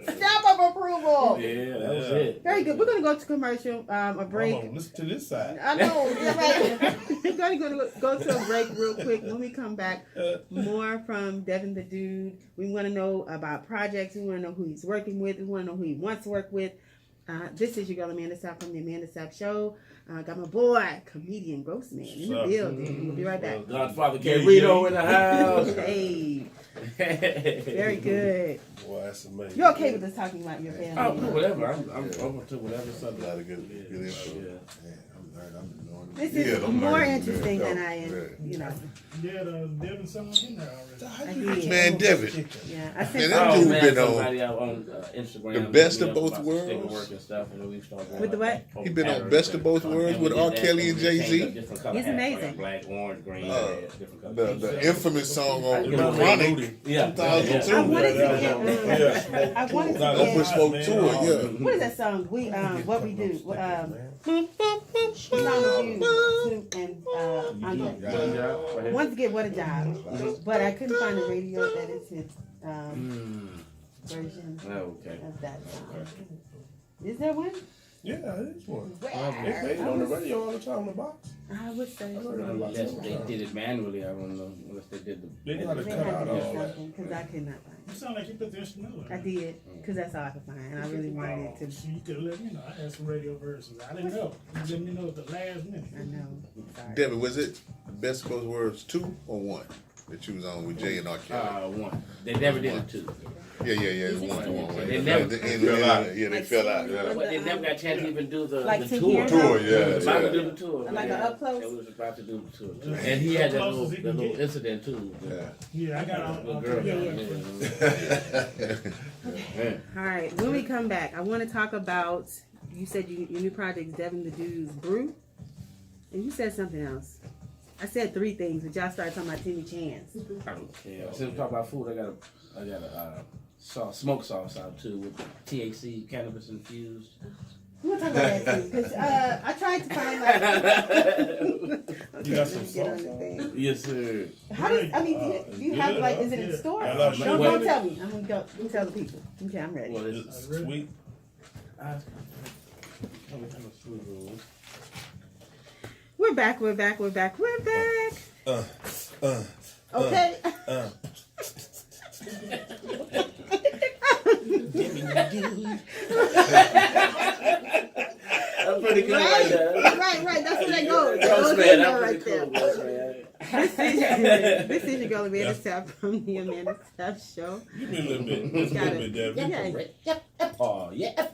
Stamp of approval. Yeah, that was it. Very good. We're going to go to commercial, a break. Hold on, listen to this side. I know. You're right. We're going to go to a break real quick. When we come back, more from Devin the Dude. We want to know about projects. We want to know who he's working with. We want to know who he wants to work with. This is your girl Amanda Sapp from the Amanda Sapp Show. Got my boy, comedian Grossman in the building. We'll be right back. Godfather K-RINO in the house. Hey. Very good. Boy, that's amazing. You're okay with us talking about your family? Oh, whatever. I'm open to whatever A subject. lot of good info. Yeah. Man, I'm learning. I'm knowing. This is more interesting than I am, you know. Yeah, the Devin song in there already. I did. Man, Devin. Yeah, I Man, sent that Oh dude man, been on somebody out on Instagram. the best hit me of up both about worlds. sticker work and stuff, and we started going With the like what? He been on patterns Best of and Both stuff. Worlds And with we did R. that, Kelly and and we changed Jay-Z. up different color He's hats, amazing. like black, orange, green, red, different colors. The infamous song on You know, Chronic, yeah, 2002. I wanted to Yeah. get. I wanted to Oprah get. spoke to it, yeah. What is that song? What we do? Song with you, Snoop and Andre. Wanted to get What a Job, but I couldn't find a radio that is his version Okay. of that song. Is there one? Yeah, it is one. They Where? play it on the radio all the time on the box. I would say so. Unless they did it manually, I don't know. Unless they did the. They know how to They cut had out to do all that. something because I could not find You sound like you put the instrumental in. it. I did because that's all I could find, and I really wanted it to. So you could let me know. I had some radio versions. I didn't know. You let me know at the last minute. I know. Sorry. Devin, was it Best of Both Worlds 2 or 1? that you was on with Jay and R. Kelly? One. They never did it two. Yeah. It's one. They never- They fell out. Yeah, they fell out. But they never got a chance to even do the, Like the to tour. hear Tour, They was about yeah. to do the tour. Like yeah. a up close? They was about to do the tour. Too. And he had that Close little, as he that can little get. incident too. Yeah. Yeah, I got Little all girl. Yeah. All right, when we come back, I want to talk about, you said your new project is Devin the Dude's Brew, and you said something else. I said three things, but y'all started talking about Timmy Chan's. Yeah. Since we talk about food, I got a sauce, smoked sauce out too with THC, cannabis infused. We'll talk about that too, because I tried to find like. Okay, You got some let me get on sauce the on thing. Yes, sir. How does, I mean, do you have like, is it in the store? I love Don't Wait. tell me. I'm gonna go tell the people. Okay, I'm ready. Well, it's Sweet. We're back. Okay. I'm pretty good like that. Right. That's where they go. Ghost Those man, in I'm there pretty right cool, there. Ghost man. This is your girl Amanda Sapp from the Amanda Sapp Show. Give me a little bit. Just a Got little it. bit, Devin. Yeah. Oh, yeah.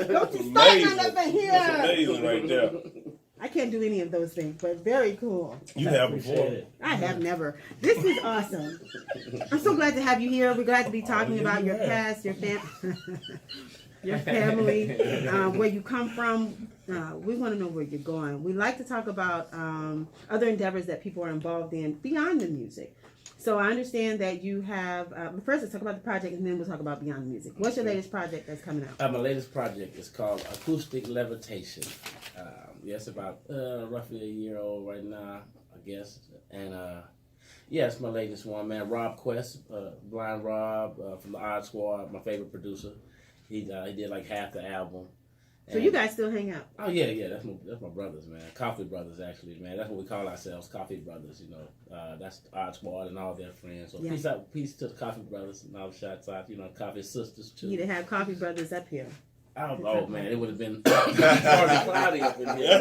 Don't you start none up in That's here. amazing right there. I can't do any of those things, but very cool. You have before. I have never. This is awesome. I'm so glad to have you here. We're glad to be talking about your past, your your family, where you come from. We want to know where you're going. We like to talk about other endeavors that people are involved in beyond the music. So I understand that you have. First, let's talk about the project, and then we'll talk about beyond the music. What's your latest project that's coming out? My latest project is called Acoustic Levitation. It's about roughly a year old right now, I guess. And it's my latest one, man. Rob Quest, Blind Rob from the Odd Squad, my favorite producer. He did like half the album. So you guys still hang out? Oh yeah, that's my brothers, man. Coffee brothers, actually, man. That's what we call ourselves, Coffee Brothers. You know, that's the Odd Squad and all their friends. So Yeah. peace to the Coffee Brothers and all the shots out. You know, Coffee Sisters too. You to have Coffee Brothers up here. Oh man, it would have been cloudy up in here.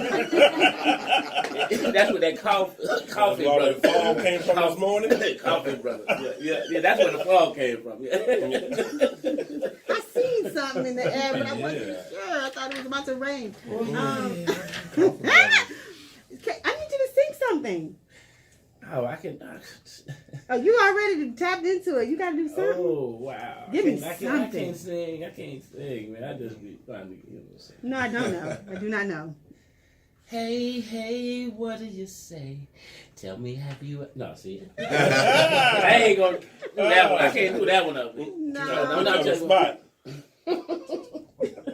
That's where that coffee All brother. that fall came from this morning. Coffee brother. Yeah. That's where the fall came from. Yeah. I seen something in the air, but I wasn't sure. I thought it was about to rain. I need you to sing something. Oh, I can. Oh, you already tapped into it. You got to do something. Oh wow. Give me I something. can't sing. I can't sing, man. I just be trying to sing. No, I don't know. I do not know. Hey, what do you say? Tell me, have you? No, see, I ain't gonna do that one. I can't do that one up. No. I'm not just spot.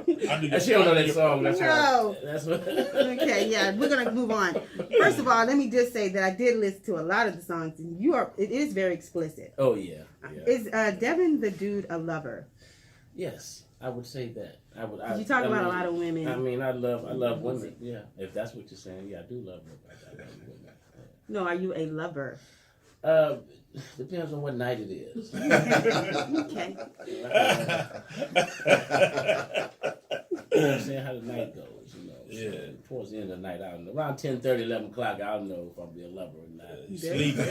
She don't know that song. That's No. why. That's what. Okay, yeah, we're gonna move on. First of all, let me just say that I did listen to a lot of the songs, and it is very explicit. Oh yeah. Is Devin the Dude a lover? Yes, I would say that. You talk about a lot of women. I mean, I love women. Yeah, if that's what you're saying, yeah, I do love women. I love women. No, are you a lover? Depends on what night it is. Okay. You know what I'm saying? How the night goes, you know. Yeah. So towards the end of the night, I don't know. Around 10:30, 11 o'clock, I'll know if I'll be a lover or not. Sleeping.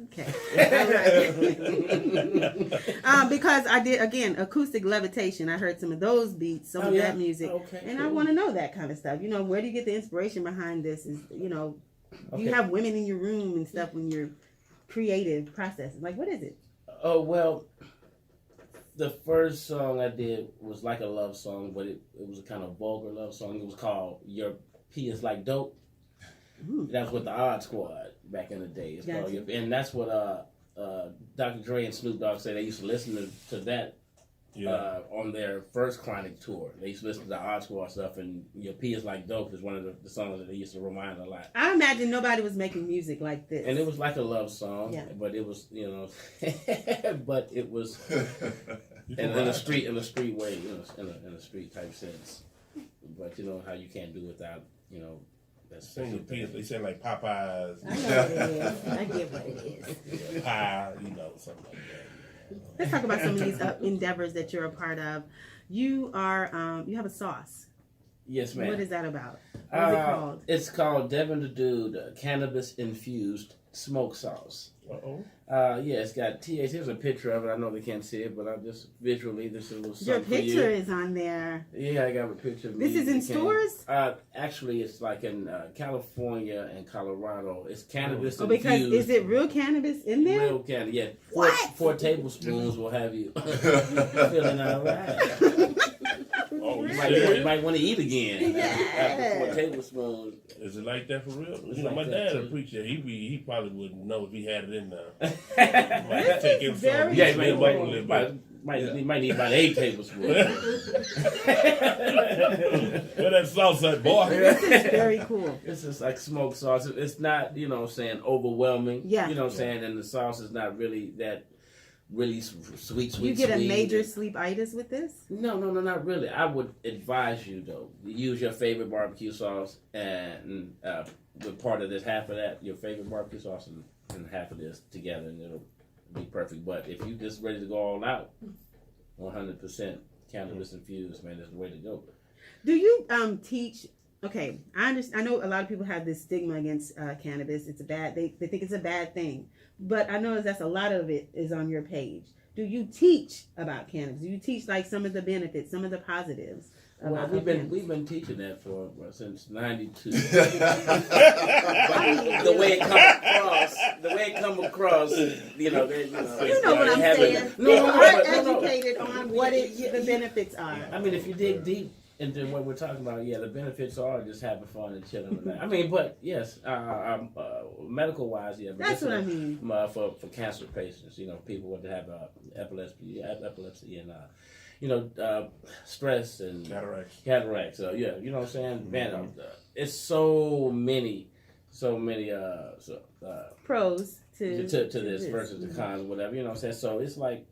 Okay. All right. Because I did, again, acoustic levitation. I heard some of those beats, some of that music. Okay, and cool. I want to know that kind of stuff. You know, where do you get the inspiration behind this? Do you have women in your room and stuff when you're creative processing? Like, what is it? Oh, well, the first song I did was like a love song, but it was a kind of vulgar love song. It was called Your Pee Is Like Dope. That was with the Odd Squad back in the day. It's called Your, and that's what Dr. Dre and Snoop Dogg said they used to listen to that on their first Chronic tour. They used to listen to the Odd Squad stuff, and Your Pee Is Like Dope is one of the songs that they used to remind a lot. I imagine nobody was making music like this. And it was like a love song, but it was, but it was in a street way, in a street type sense. But you know how you can't do without, that's Sing your piece. They sound like Popeyes. I know what it is. I get what it is. Pie, something like that. Let's talk about some of these endeavors that you're a part of. You are, you have a sauce. Yes, ma'am. What is that about? What is it called? It's called Devin the Dude Cannabis Infused Smoke Sauce. Yeah, it's got THC. Here's a picture of it. I know they can't see it, but I'll just visually, this is a little Your something for you. picture is on there. Yeah, I got a picture of me. This is in stores? Actually, it's like in California and Colorado. It's cannabis Oh, because infused. is it real cannabis in there? Real cannabis, yeah. What? 4 tablespoons will have you feeling all right. Oh, You might want to eat again after Yeah. 4 tablespoons. Is it like that for real? It's You know, like my that, dad too. appreciate. He probably wouldn't know if he had it in there. This Take is him very some. Yeah, Slim up a little bit. you might need about 8 tablespoons. Where that sauce at, boy? This is very cool. It's just like smoked sauce. It's not, overwhelming. Yeah. You know what I'm saying? And the sauce is not really that sweet. You get a sweet. major sleepitis with this? No, not really. I would advise you, though, use your favorite barbecue sauce and the part of this, half of that, your favorite barbecue sauce and half of this together, and it'll be perfect. But if you just ready to go all out, 100% cannabis infused, man, is the way to go. Do you teach? Okay, I understand. I know a lot of people have this stigma against cannabis. It's a bad. They think it's a bad thing. But I know that's a lot of it is on your page. Do you teach about cannabis? Do you teach like some of the benefits, some of the positives? Well, we've been teaching that for since '92. The way it come across, You know what I'm have saying? it- People No, aren't but no. educated on what the benefits are. I mean, if you dig deep into what we're talking about, yeah, the benefits are just having fun and chilling with that. I mean, but yes, medical wise, yeah. But That's this what I is, mean. For cancer patients, people that have epilepsy and stress and cataracts. So yeah, you know what I'm saying, man. It's so many Pros to this versus the cons, whatever. You know what I'm saying. So it's like,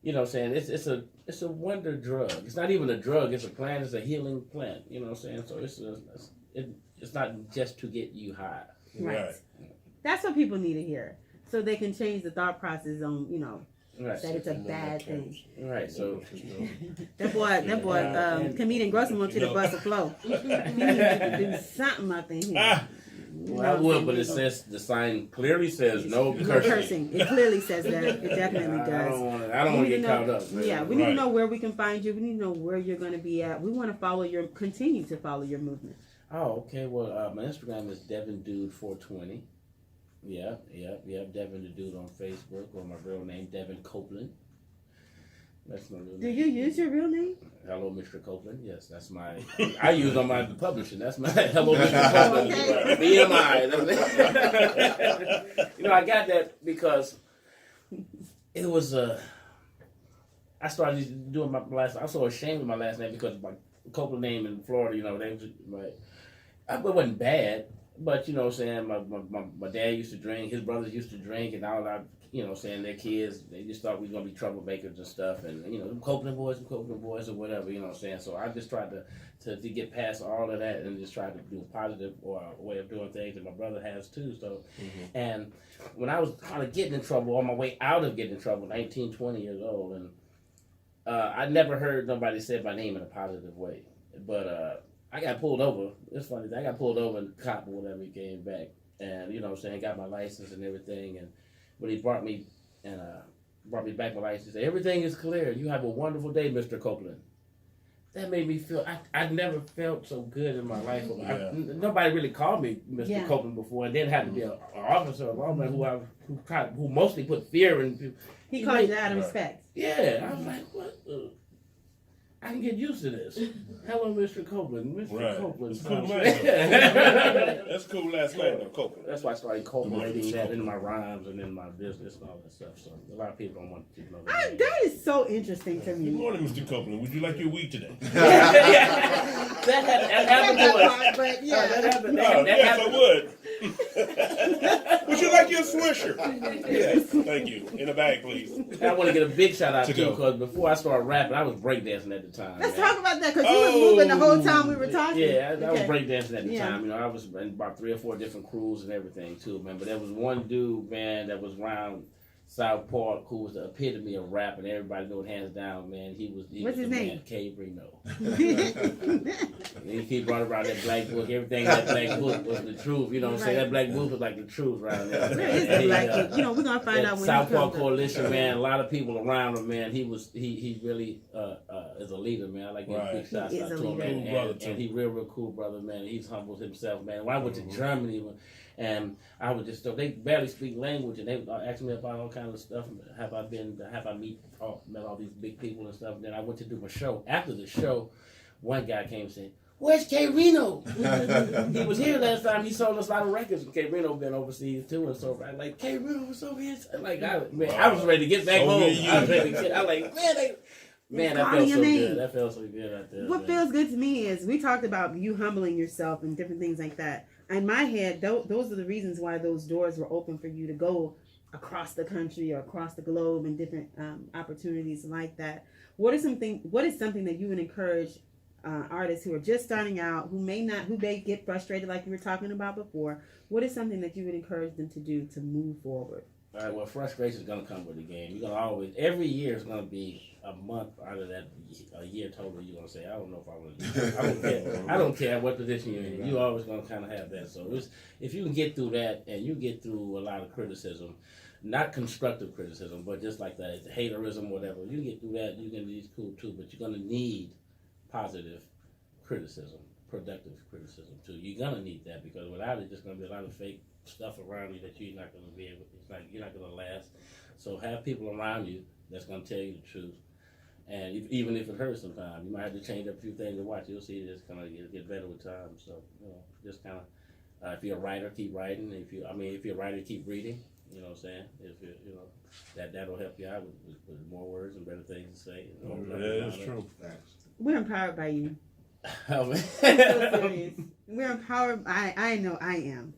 you know what I'm saying. It's a wonder drug. It's not even a drug. It's a plant. It's a healing plant. You know what I'm saying. So it's not just to get you high. Right. That's what people need to hear, so they can change the thought process on Right. that it's a bad thing. Right. So That boy, comedian Grossman wants you to bust a flow. He needs to do something up in here. well, I would, but it says the sign clearly says no No cursing. cursing. It clearly says that. It definitely I does. don't want to We need get to caught know- up. Man. Yeah, we need to Right. know where we can find you. We need to know where you're going to be at. We want to continue to follow your movement. Oh, okay. Well, my Instagram is DevinDude420. Yeah. Devin the Dude on Facebook, or my real name, Devin Copeland. That's my real name. Do you use your real name? Hello, Mr. Copeland. Yes, that's my. I use on my publishing. That's my Hello, Mr. Copeland. BMI. I got that because it was I started doing my last. I was so ashamed of my last name because my Copeland name in Florida. They was it wasn't bad, but you know what I'm saying. My dad used to drink. His brothers used to drink, and all that. You know, saying their kids, they just thought we were gonna be troublemakers and stuff, and them Copeland boys, or whatever. You know what I'm saying. So I just tried to get past all of that and just try to do a positive way of doing things, and my brother has too. So, and when I was kind of getting in trouble, on my way out of getting in trouble, 19, 20 years old, and I never heard nobody say my name in a positive way, but I got pulled over. It's funny, I got pulled over, and the cop or whatever, he came back, and you know what I'm saying, got my license and everything, and when he brought me back my license, he said, "Everything is clear. You have a wonderful day, Mr. Copeland." That made me feel, I never felt so good in my life. Yeah. Nobody really called me Mr. Copeland before, and then had to be an officer, a lawman who mostly put fear in people. He called you out of respect. Yeah, I was like, what? I can get used to this. Hello, Mr. Copeland. Mr. Copeland. It's cool name. That's a cool last name, though, Copeland. That's why I started incorporating that in my rhymes and in my business and all that stuff. So a lot of people don't want to know that. That is so interesting to Good me. morning, Mr. Copeland. Would you like your weed today? That happened to us. But That happened. Oh, That yes, I happened. would. Would you like your Swisher? Yes, thank you. In a bag, please. I want to get a big shout out To too, go. because before I started rapping, I was breakdancing at the time. Let's man. talk about that, because you was moving the whole time we were talking. Yeah, I was Okay. breakdancing at the Yeah. time. I was in about 3 or 4 different crews and everything too, man. But there was one dude, man, that was around South Park, who was the epitome of rap, and everybody know it hands down, man. He was What's the his man, name? K-RINO. He brought around that black book. Everything in that black book was the truth. You know what I'm saying? That black book was like the truth around there. Where is the black book? You know, we're gonna find that out when South he Park comes up. Coalition, man. A lot of people around him, man. He really is a leader, man. I like giving big shots He out is to a him, leader. man. Cool brother, And too. he real cool brother, man. He's humbled himself, man. When I went to Germany, and I was just they barely speak language, and they asked me about all kinds of stuff. Have I met all these big people and stuff? And then I went to do my show. After the show, one guy came and said, "Where's K-RINO?" He was here last time. He sold us a lot of records. K-RINO been overseas too, and so I like K-RINO was over here. Like I was ready to get back home. I was ready to get. I like man, that calling felt so your name. good. That felt so good out there. What man. feels good to me is we talked about you humbling yourself and different things like that. In my head, those are the reasons why those doors were open for you to go across the country or across the globe and different opportunities like that. What is something that you would encourage artists who are just starting out, who may get frustrated like you were talking about before? What is something that you would encourage them to do to move forward? All right, well, frustration is going to come with the game. You're going to always, every year is going to be a month out of that, a year total. You're going to say, I don't know if I want to do that. I don't care. I don't care what position you're in. You're always going to kind of have that. So if you can get through that and you get through a lot of criticism, not constructive criticism, but just like that, haterism, whatever, you get through that, you're going to be cool too. But you're going to need positive criticism, productive criticism too. You're going to need that because without it, there's going to be a lot of fake stuff around you that you're not going to be able. It's like you're not going to last. So have people around you that's going to tell you the truth, and even if it hurts sometimes, you might have to change up a few things to watch. You'll see it's going to get better with time. So just kind of if you're a writer, keep writing. If you're a writer, keep reading. You know what I'm saying? If that'll help you out with more words and better things to say. That's true. We're empowered by you. Oh, man. I'm so serious. We're empowered. I know I am.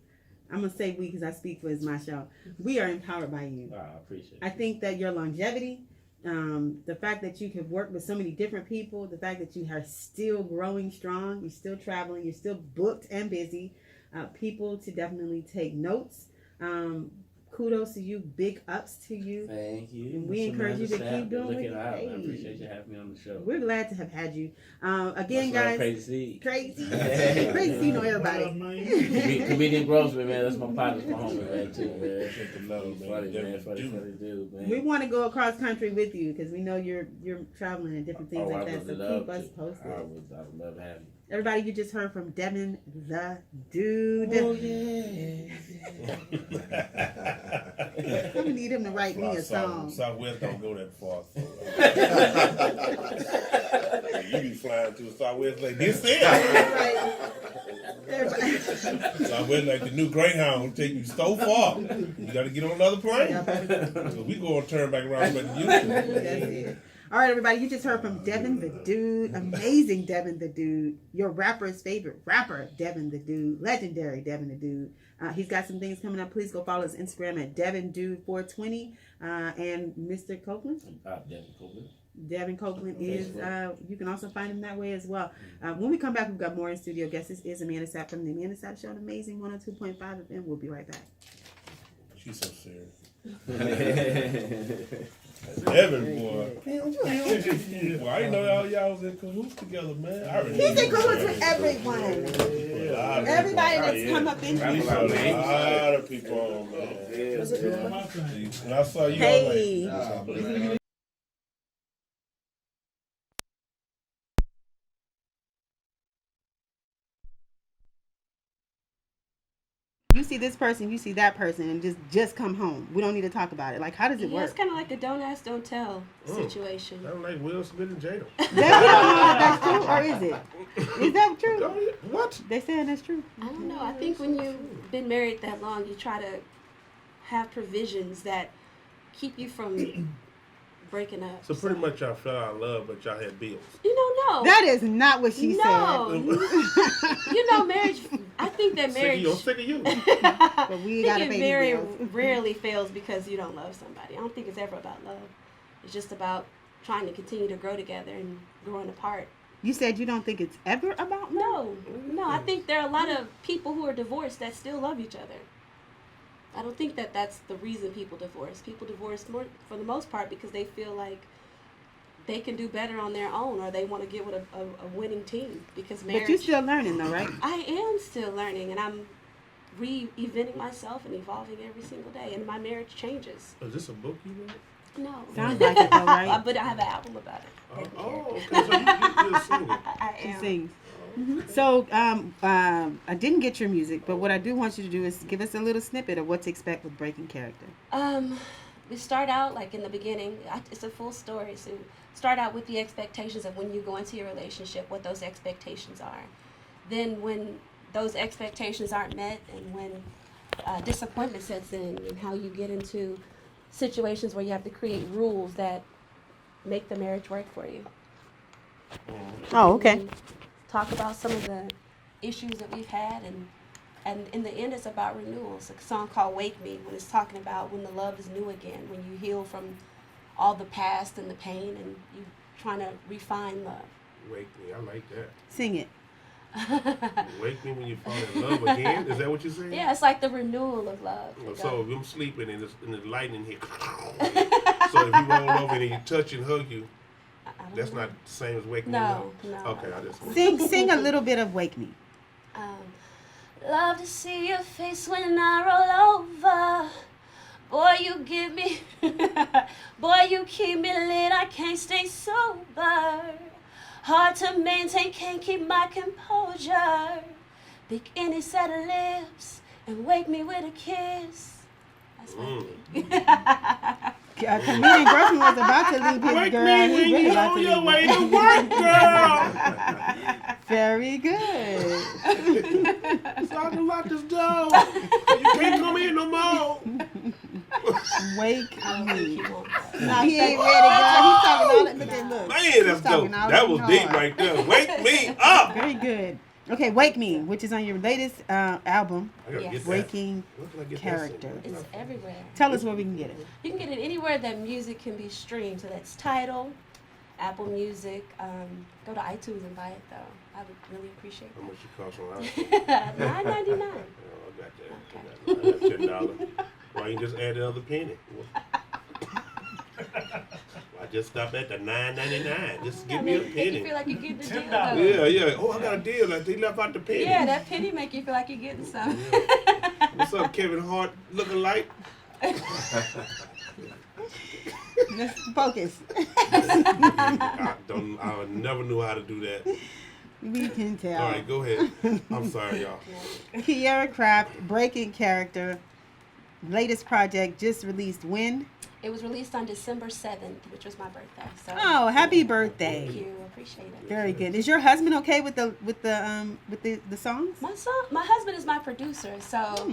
I'm going to say we because I speak for my show. We are empowered by you. I appreciate it. I think that your longevity, the fact that you can work with so many different people, the fact that you are still growing strong, you're still traveling, you're still booked and busy, people to definitely take notes. Kudos to you. Big ups to you. Thank you. And we encourage you to keep doing what you I hey. appreciate you having me on the show. We're glad to have had you. Again, Much love, guys. Crazy. Crazy. Crazy. You know What up, everybody. man? Comedian Grossman, man. That's my partner, my homie, man, too, man. Appreciate the love, He's man. funny, man. Definitely Funny dude, man. We want to go across country with you because we know you're traveling and different things Oh, like I that. So would love keep us to. posted. I would love having you. Everybody, you just heard from Devin the Dude. Oh, yeah. I'm gonna need him to write me a song. Southwest don't go that far. So, you be flying to the Southwest like this is. Everybody. Southwest like the new Greyhound take you so far. You got to get on another plane. So we go and turn back around back to you. That's it. All right, everybody, you just heard from Devin the Dude, amazing Devin the Dude, your rapper's favorite rapper, Devin the Dude, legendary Devin the Dude. He's got some things coming up. Please go follow his Instagram at DevinDude420. And Mr. Copeland? Devin Copeland. Devin Copeland is, you can also find him that way as well. When we come back, we've got more in studio guests. This is Amanda Sapp from the Amanda Sapp Show, an amazing 102.5 FM. We'll be right back. She's so serious. Devin, boy. Well, I didn't know y'all was in cahoots together, man. He's in cahoots with everyone. Everybody that's come up in A here. lot of people on, man. When I saw you, I Hey. was like, You see this person, you see that person, and just come home. We don't need to talk about it. Like, how does it Yeah, work? it's kind of like a don't ask, don't tell situation. I'm like Will Smith and Jada. We don't know if that's true, or is it? Is that true? What? They saying that's true. I don't know. I think when you've been married that long, you try to have provisions that keep you from breaking up. So pretty much y'all fell out of love, but y'all had bills. You don't know. That is not what she no. said. You know, marriage. I think that marriage. I'm sick of you. But we gotta it pay very these bills. rarely fails because you don't love somebody. I don't think it's ever about love. It's just about trying to continue to grow together and growing apart. You said you don't think it's ever about love? No. I think there are a lot of people who are divorced that still love each other. I don't think that that's the reason people divorce. People divorce more for the most part because they feel like they can do better on their own, or they want to get with a winning team. Because marriage. But you're still learning, though, right? I am still learning, and I'm reinventing myself and evolving every single day, and my marriage changes. Is this a book you wrote? No. Sounds like it, though, right? But I have an album about it. Okay. So you're a singer. I She am. sings. So, I didn't get your music, but what I do want you to do is give us a little snippet of what to expect with Breaking Character. We start out like in the beginning. It's a full story. So start out with the expectations of when you go into your relationship, what those expectations are. Then when those expectations aren't met, and when disappointment sets in, and how you get into situations where you have to create rules that make the marriage work for you. Oh, okay. We talk about some of the issues that we've had, and in the end it's about renewal. It's a song called Wake Me, when it's talking about when the love is new again, when you heal from all the past and the pain, and you trying to refine love. Wake me. I like that. Sing it. Wake me when you fall in love again. Is that what you're saying? Yeah, it's like the renewal of love. So if I'm sleeping and it's lightning here, so if you roll over and you touch and hug you, that's not the same as waking me up. No. Okay, I just Sing a little bit of Wake Me. Love to see your face when I roll over. Boy, you give me, boy, you keep me lit. I can't stay sober. Hard to maintain, can't keep my composure. Big any set of lips and wake me with a kiss. That's Wake Me. Comedian Grossman was about to leave his wake girl. me and when he really you're about on to your leave way her. to work, girl. Very good. So I can lock this door. You can't come in no more. Wake Me. You want that. No, he ain't ready, girl. He's talking all that. Look at look. Man, He's that's talking dope. all That was deep hard. right there. Wake me up. Very good. Okay, Wake Me, which is on your latest album, I gotta Yes. get that. Breaking Where can I get that Character. single? It's everywhere. Tell us where we can get it. You can get it anywhere that music can be streamed. So that's Tidal, Apple Music. Go to iTunes and buy it though. I would really appreciate How much it cost on it. $9.99. Oh, I got that. I got $10. Why you just add the other penny? I just stopped at the $9.99. Just give me a Make you penny. feel like you're getting a deal. $10. though. Yeah. Oh, I got a deal. Like they left out the penny. Yeah, that penny make you feel like you're getting some. What's up, Kevin Hart? Looking like? Let's focus. I never knew how to do that. We can tell. All right, go ahead. I'm sorry, y'all. Kiera Craft, Breaking Character, latest project just released when? It was released on December 7th, which was my birthday. So Oh, happy thank birthday. you. Appreciate it. Very good. Is your husband okay with the songs? My husband is my producer, so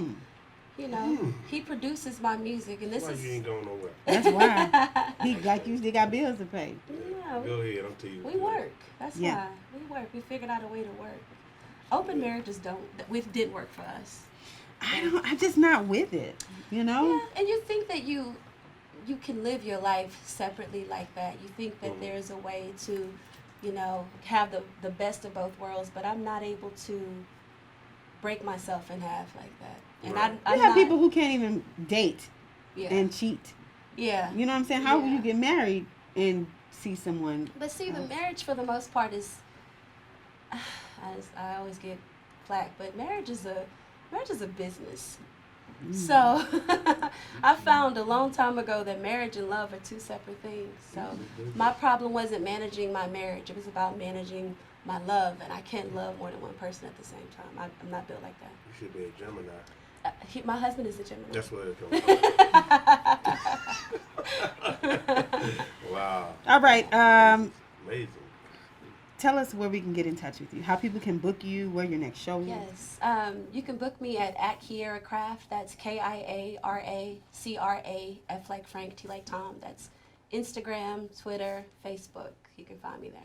you know he produces my music, and this Why is you ain't going nowhere? That's why. He like usually got bills to pay. yeah. Go ahead, I'm telling you. We work. That's Yeah. why we work. We figured out a way to work. Open marriages didn't work for us. I'm just not with it. You know? Yeah, and you think that you can live your life separately like that. You think that there's a way to, you know, have the best of both worlds, but I'm not able to break myself in half like that. And Right. I'm You have not, people who can't even date yeah, and cheat. yeah. You know what I'm saying? How will Yeah. you get married and see someone? But see, the marriage for the most part is, I always get flack, but marriage is a business. So I found a long time ago that marriage and love are two separate things. So my problem wasn't managing my marriage. It was about managing my love, and I can't love more than one person at the same time. I'm not built like that. You should be a Gemini. My husband is a Gemini. That's what it's Wow. All right. Amazing. Tell us where we can get in touch with you. How people can book you. Where your next show is. Yes. You can book me at Kiera Craft. That's KIARACRA. F like Frank, T like Tom. That's Instagram, Twitter, Facebook. You can find me there.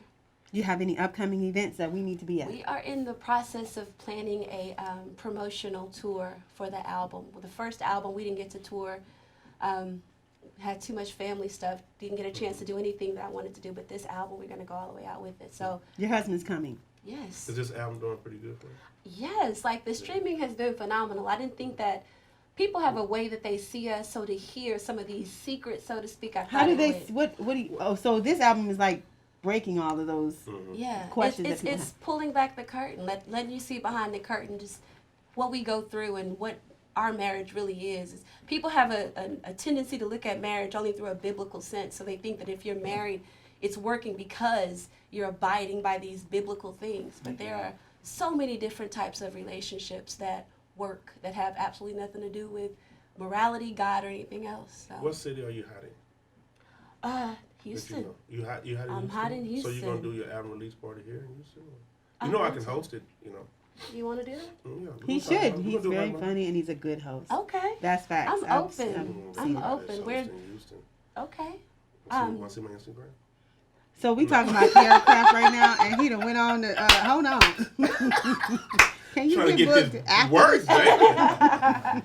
You have any upcoming events that we need to be at? We are in the process of planning a promotional tour for the album. Well, the first album, we didn't get to tour. Had too much family stuff. Didn't get a chance to do anything that I wanted to do. But this album, we're going to go all the way out with it. So, Your husband's coming. yes. Is this album doing pretty good for you? Yes, like the streaming has been phenomenal. I didn't think that people have a way that they see us. So to hear some of these secrets, so to speak, I How thought do it they? would- What do you? Oh, so this album is like breaking all of those. Yeah, questions It's that people it's pulling back the curtain, letting you see behind the curtain just what we go through and what our marriage really is. People have a tendency to look at marriage only through a biblical sense. So they think that if you're married, it's working because you're abiding by these biblical things. But there are so many different types of relationships that work that have absolutely nothing to do with morality, God, or anything else. So. What city are you hiding? Houston. You hide in I'm Houston? hot in So you're gonna Houston. do your album release party here in Houston? I You know I want can to. host it. You know. You want to do it? Yeah, He we'll talk should. about it. He's We'll do it very right now. funny and he's a good host. Okay. That's facts. I'm I've open. seen I'm it. open. Host We're in Houston. okay. Want to see my Instagram? So we talking about K-RINO Craft right now, and he done went on to. Hold on. Can you Trying to get get booked this after work, man.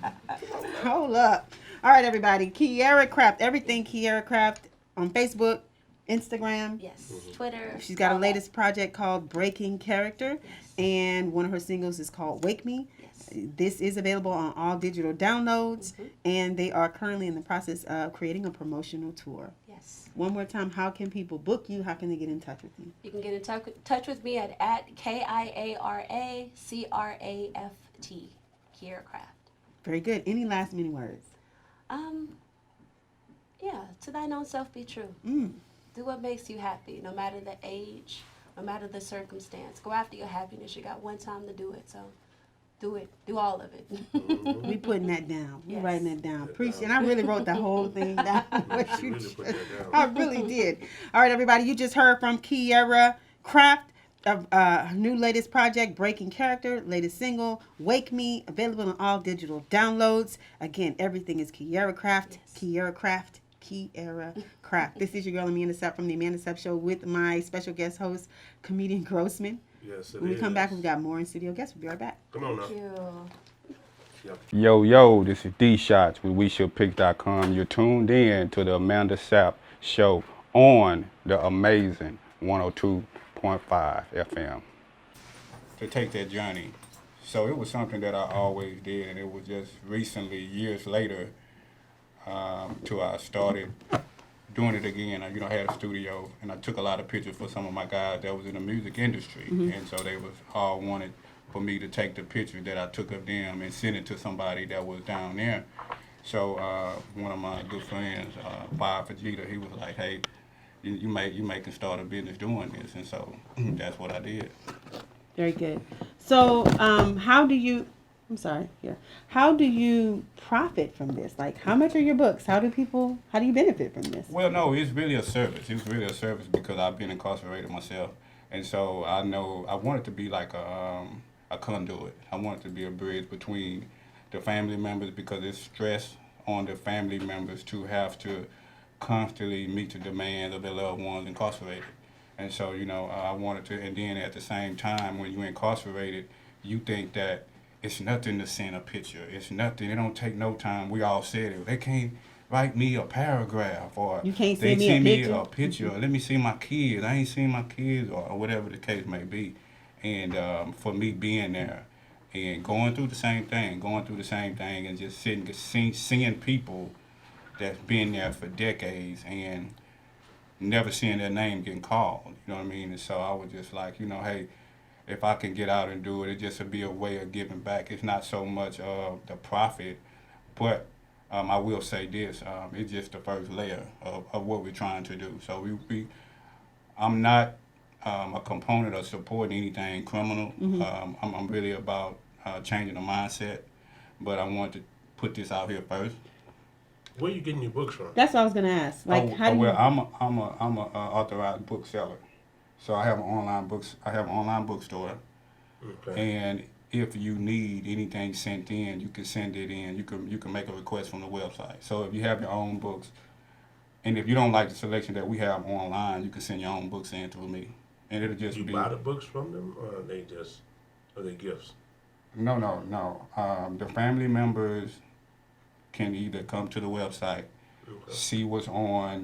Hold up. All right, everybody. K-RINO Craft. Everything K-RINO Craft on Facebook, Instagram. Yes. Twitter. She's got a all latest project called Breaking Character, Yes. and one of her singles is called Wake Me. Yes. This is available on all digital downloads, Mhm. and they are currently in the process of creating a promotional tour. Yes. One more time, how can people book you? How can they get in touch with you? You can get in touch with me at KIARACRAFT. K-RINO Craft. Very good. Any last minute words? Yeah. To thine own self be true. Mm. Do what makes you happy, no matter the age, no matter the circumstance. Go after your happiness. You got one time to do it, so do it. Do all of it. We putting that down. We Yes. writing that down. Appreciate. And I really wrote the whole thing down. What You you really just, put that down. I really did. All right, everybody. You just heard from K-RINO Craft. Her new latest project, Breaking Character, latest single, Wake Me, available on all digital downloads. Again, everything is K-RINO Craft, Yes. K-RINO Craft, K-RINO Craft. This is your girl, Amanda Sapp from the Amanda Sapp Show with my special guest host, comedian Grossman. Yes, it When we come is. back, we've got more in studio guests. We'll be right back. Come on now. Thank you. Yo, this is D Shots with WeShallPick.com. You're tuned in to the Amanda Sapp Show on the amazing 102.5 FM. To take that journey. So it was something that I always did, and it was just recently, years later, till I started doing it again. I had a studio, and I took a lot of pictures for some of my guys that was in the music industry, and so they was all wanted for me to take the picture that I took of them and send it to somebody that was down there. So one of my good friends, Bob Fajita, he was like, "Hey, you can start a business doing this," and so that's what I did. Very good. So, how do you profit from this? Like, how much are your books? How do you benefit from this? Well, no, it's really a service. It's really a service because I've been incarcerated myself, and so I know I want it to be like a conduit. I want it to be a bridge between the family members because it's stress on the family members to have to constantly meet the demands of their loved ones incarcerated. And so, I wanted to, and then at the same time, when you're incarcerated, you think that it's nothing to send a picture. It's nothing. It don't take no time. We all said it. They can't write me a paragraph, or You can't they send me a send me a picture. picture. Or let me see my kids. I ain't seen my kids, or whatever the case may be. And for me being there and going through the same thing, and just seeing people that's been there for decades and never seeing their name getting called, you know what I mean? And so I was just like, hey, if I can get out and do it, it just would be a way of giving back. It's not so much of the profit, but I will say this, it's just the first layer of what we're trying to do. So I'm not a component of supporting anything criminal. I'm really about changing the mindset, but I want to put this out here first. Where you getting your books from? That's what I was gonna ask. Like, how do you? Well, I'm a authorized bookseller, so I have an online bookstore, Okay. and if you need anything sent in, you can send it in. You can make a request from the website. So if you have your own books, and if you don't like the selection that we have online, you can send your own books in through me, and it'll just Do you be. buy the books from them, or are they gifts? No. The family members can either come to the website, Okay. see what's on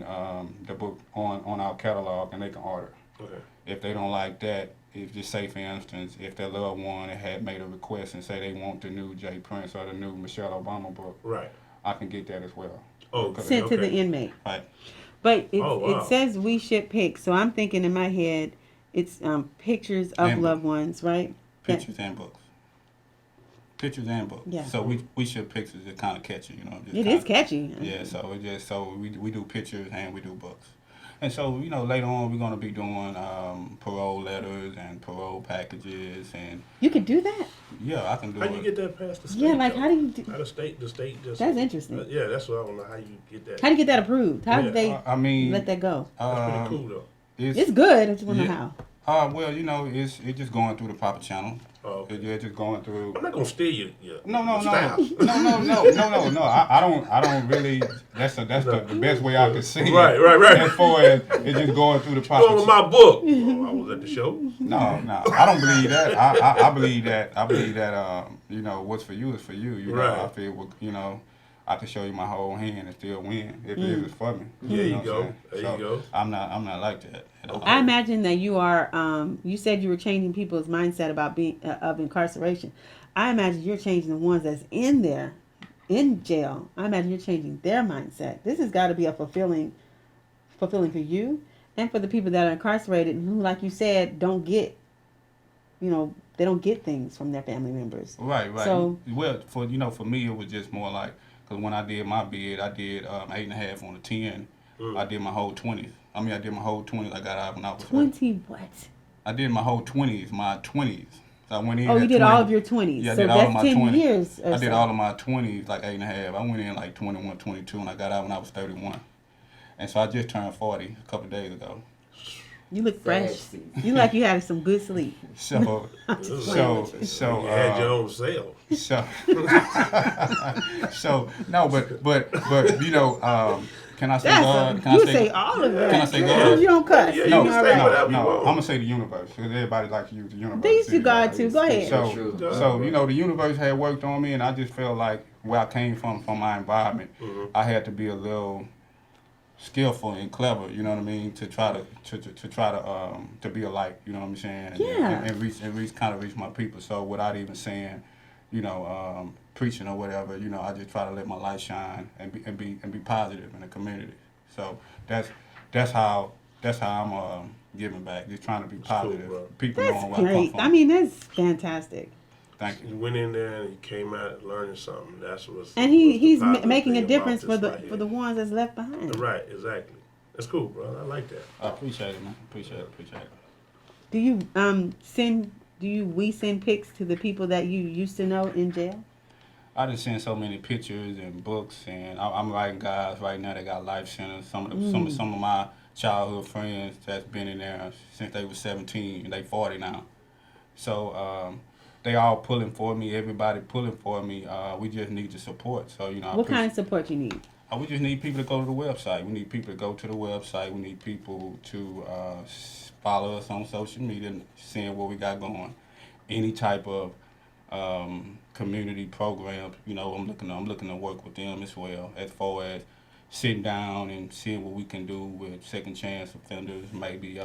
the book on our catalog, and they can order. Okay. If they don't like that, if just say for instance, if their loved one had made a request and say they want the new Jay Prince or the new Michelle Obama book, Right. I can get that as well. Oh, Sent to the okay. inmate. Right. But Oh, wow. it says we ship pics, so I'm thinking in my head, it's pictures of And loved ones, right? Pictures and books. Pictures and books. Yeah. So we ship pictures. It's kind of catchy, you know. Just It kinda, is catchy. Yeah. So it just we do pictures and we do books. And so later on we're gonna be doing parole letters and parole packages and You could do that. yeah, I can do How it. do you get that past the state? Yeah, like though? how do you do? How the state just. That's interesting. Yeah, that's what I don't know how you get that. How do you get that approved? How Yeah. did they I mean, let that go? That's pretty cool though. It's good. I just want to know yeah. how. Well, it's just going through the proper channel. Oh, okay. It's just going through. I'm not gonna steal your No. style. No. I don't really. That's the best way I could see it. Right. As far as it's just going through the proper. Going with my book. Oh, I was at the show. No, I don't believe that. I believe that. What's for you is for you. You know, Right. I feel I can show you my whole hand and still win if it is for me. There you know go. what I'm saying? There you go. I'm not like that at all. I imagine that you are. You said you were changing people's mindset about being of incarceration. I imagine you're changing the ones that's in there, in jail. I imagine you're changing their mindset. This has got to be a fulfilling for you and for the people that are incarcerated and who, like you said, don't get. They don't get things from their family members. Right. So, well, for me, it was just more like because when I did my bid, I did 8.5 on the 10. I did my whole 20s. I did my whole 20s. I got out when I was 20 what? I did my whole 20s, my 20s. So I went in. Oh, you did 20. all of your 20s. Yeah, I so did all that's of my 10 20s. years. Or I did so. all of my 20s, like 8.5. I went in like 21, 22, and I got out when I was 31. And so I just turned 40 a couple of days ago. You look fresh. You like you had some good sleep. So You had your own cell. So no, but can I say That's God? Can you I say all of that. Can I say God? You don't cuss. Yeah, You you all can say right. whatever you No, want. I'm gonna say the universe because everybody likes to use the universe. These you God too. Go ahead. So the universe had worked on me, and I just felt like where I came from my environment, I had to be a little skillful and clever, you know what I mean, to try to be a light, you know what I'm saying, Yeah. and reach my people. So without even saying, preaching or whatever, I just try to let my light shine and be positive in the community. So that's how I'm giving back, just trying to be positive. bro. People That's knowing where I come great. from. I mean, that's fantastic. Thank you. You went in there and you came out learning something. That's what's. And what's the he's positive making a thing difference about for this right the ones that's left behind. here. Right, exactly. That's cool, bro. I like that. I appreciate it, man. Appreciate it. Do you we send pics to the people that you used to know in jail? I just seen so many pictures and books, and I'm writing guys right now that got life centers. Some of my childhood friends that's been in there since they were 17 and they 40 now. So they all pulling for me. Everybody pulling for me. We just need the support. So What kind of support you need? We just need people to go to the website. We need people to go to the website. We need people to follow us on social media, seeing what we got going. Any type of community program, I'm looking to work with them as well, as far as sitting down and seeing what we can do with second chance offenders, maybe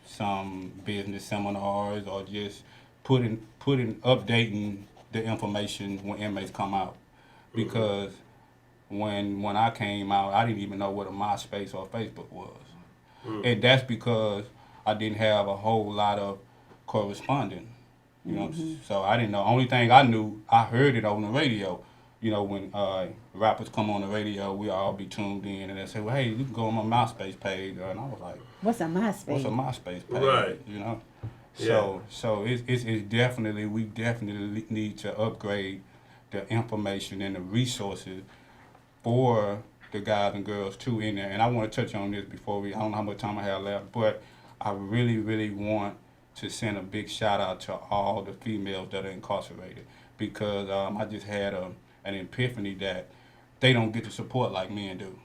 some business seminars, or just updating the information when inmates come out. Because when I came out, I didn't even know what a MySpace or Facebook was. And that's because I didn't have a whole lot of corresponding. So I didn't know. Only thing I knew, I heard it on the radio. When rappers come on the radio, we all be tuned in, and they say, "Well, hey, you can go on my MySpace page," and I was like, What's a MySpace? "What's a MySpace page?" Right. Yeah. So it's definitely, we definitely need to upgrade the information and the resources for the guys and girls too in there. And I want to touch on this before I don't know how much time I have left, but I really, really want to send a big shout out to all the females that are incarcerated, because I just had an epiphany that they don't get the support like men do.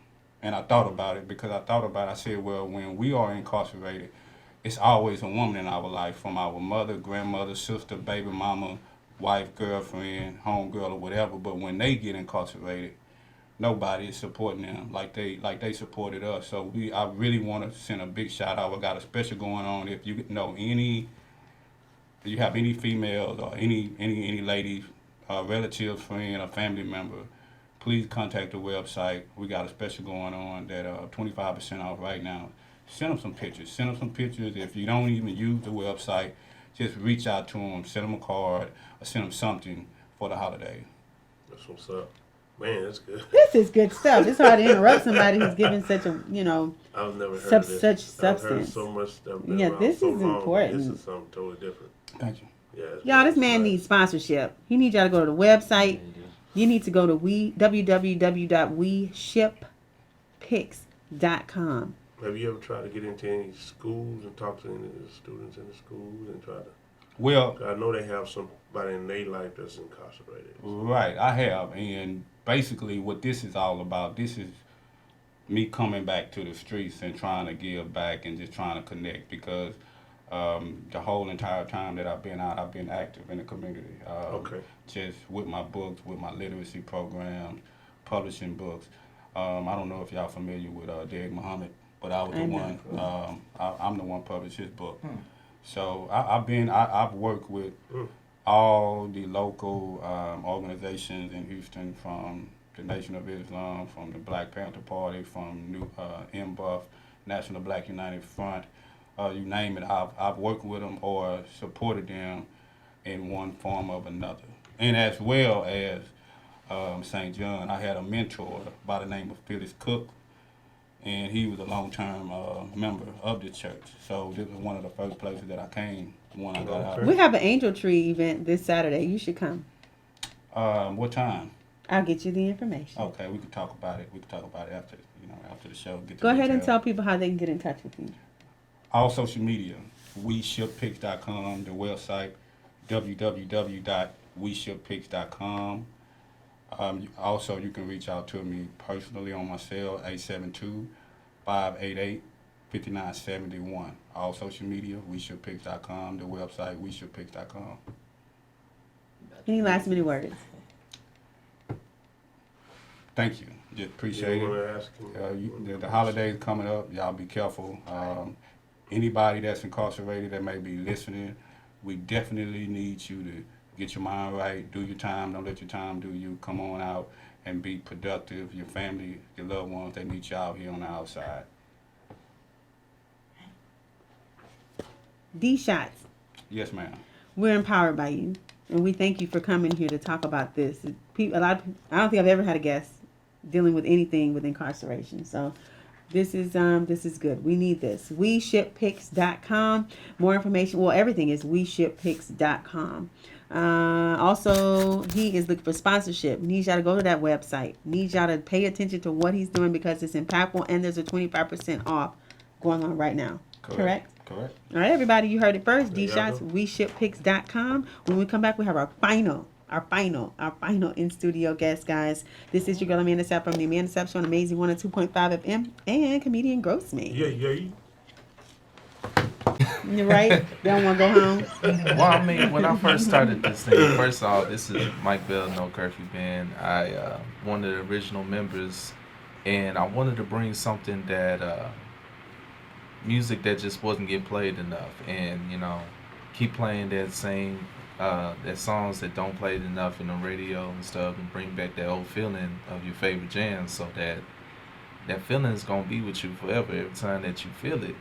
And I thought about it, I said, well, when we are incarcerated, it's always a woman in our life, from our mother, grandmother, sister, baby mama, wife, girlfriend, homegirl, or whatever. But when they get incarcerated, nobody is supporting them like they supported us. So I really want to send a big shout out. We got a special going on. If you know if you have any females or any ladies, relatives, friend, or family member, please contact the website. We got a special going on that 25% off right now. Send them some pictures. Send them some pictures. If you don't even use the website, just reach out to them, send them a card, or send them something for the holiday. That's what's up. Man, that's good. This is good stuff. It's hard to interrupt somebody who's giving such a, I've never heard of this. such I've heard substance. so much stuff. Yeah, this so is long, important. This is something totally different. Thank you. Yeah. Y'all, this man needs sponsorship. He needs y'all to go to the website. You need to go to www.weshippics.com. Have you ever tried to get into any schools and talk to any of the students in the schools and try to? Well, I know they have somebody in their life that's incarcerated. right, I have, and basically what this is all about, this is me coming back to the streets and trying to give back and just trying to connect because the whole entire time that I've been out, I've been active in the community. Okay. Just with my books, with my literacy programs, publishing books. I don't know if y'all familiar with Derek Muhammad, but I was the one. I'm the one published his book. So I've worked with all the local organizations in Houston, from the Nation of Islam, from the Black Panther Party, from MBUF, National Black United Front. You name it, I've worked with them or supported them in one form or another. And as well as St. John, I had a mentor by the name of Phyllis Cook, and he was a long-term member of the church. So this was one of the first places that I came when I got out. We have an angel tree event this Saturday. You should come. What time? I'll get you the information. Okay, we can talk about it. We can talk about it after the show. Go ahead and tell people how they can get in touch with you. All social media, weshippics.com, the website, www.weshippics.com. Also, you can reach out to me personally on my cell, 872-588-5971. All social media, weshippics.com, the website, weshippics.com. Any last minute words? Thank you. Just appreciate You it. wanna ask him? The holidays coming up. Y'all be careful. Anybody that's incarcerated that may be listening, we definitely need you to get your mind right, do your time, don't let your time do you. Come on out and be productive. Your family, your loved ones, they need you out here on the outside. D-Shots. Yes, ma'am. We're empowered by you, and we thank you for coming here to talk about this. I don't think I've ever had a guest dealing with anything with incarceration. So this is good. We need this. WeShipPics.com. More information. Well, everything is WeShipPics.com. Also, he is looking for sponsorship. Needs y'all to go to that website. Needs y'all to pay attention to what he's doing because it's impactful, and there's a 25% off going on right now. Correct? Correct. All right, everybody, you heard it first. There y'all D-Shots, go. WeShipPics.com. When we come back, we have our final in-studio guest, guys. This is your girl, Amanda Sapp from the Amanda Sapp Show on Amazing 102.5 FM and comedian Grossman. Yeah. You're right. They don't want to go home. Well, I mean, when I first started this thing, first off, this is Mike Bell, No Curfew Band. I one of the original members, and I wanted to bring something that music that just wasn't getting played enough, and keep playing that same that songs that don't play enough in the radio and stuff, and bring back that old feeling of your favorite jams, so that feeling is gonna be with you forever every time that you feel it,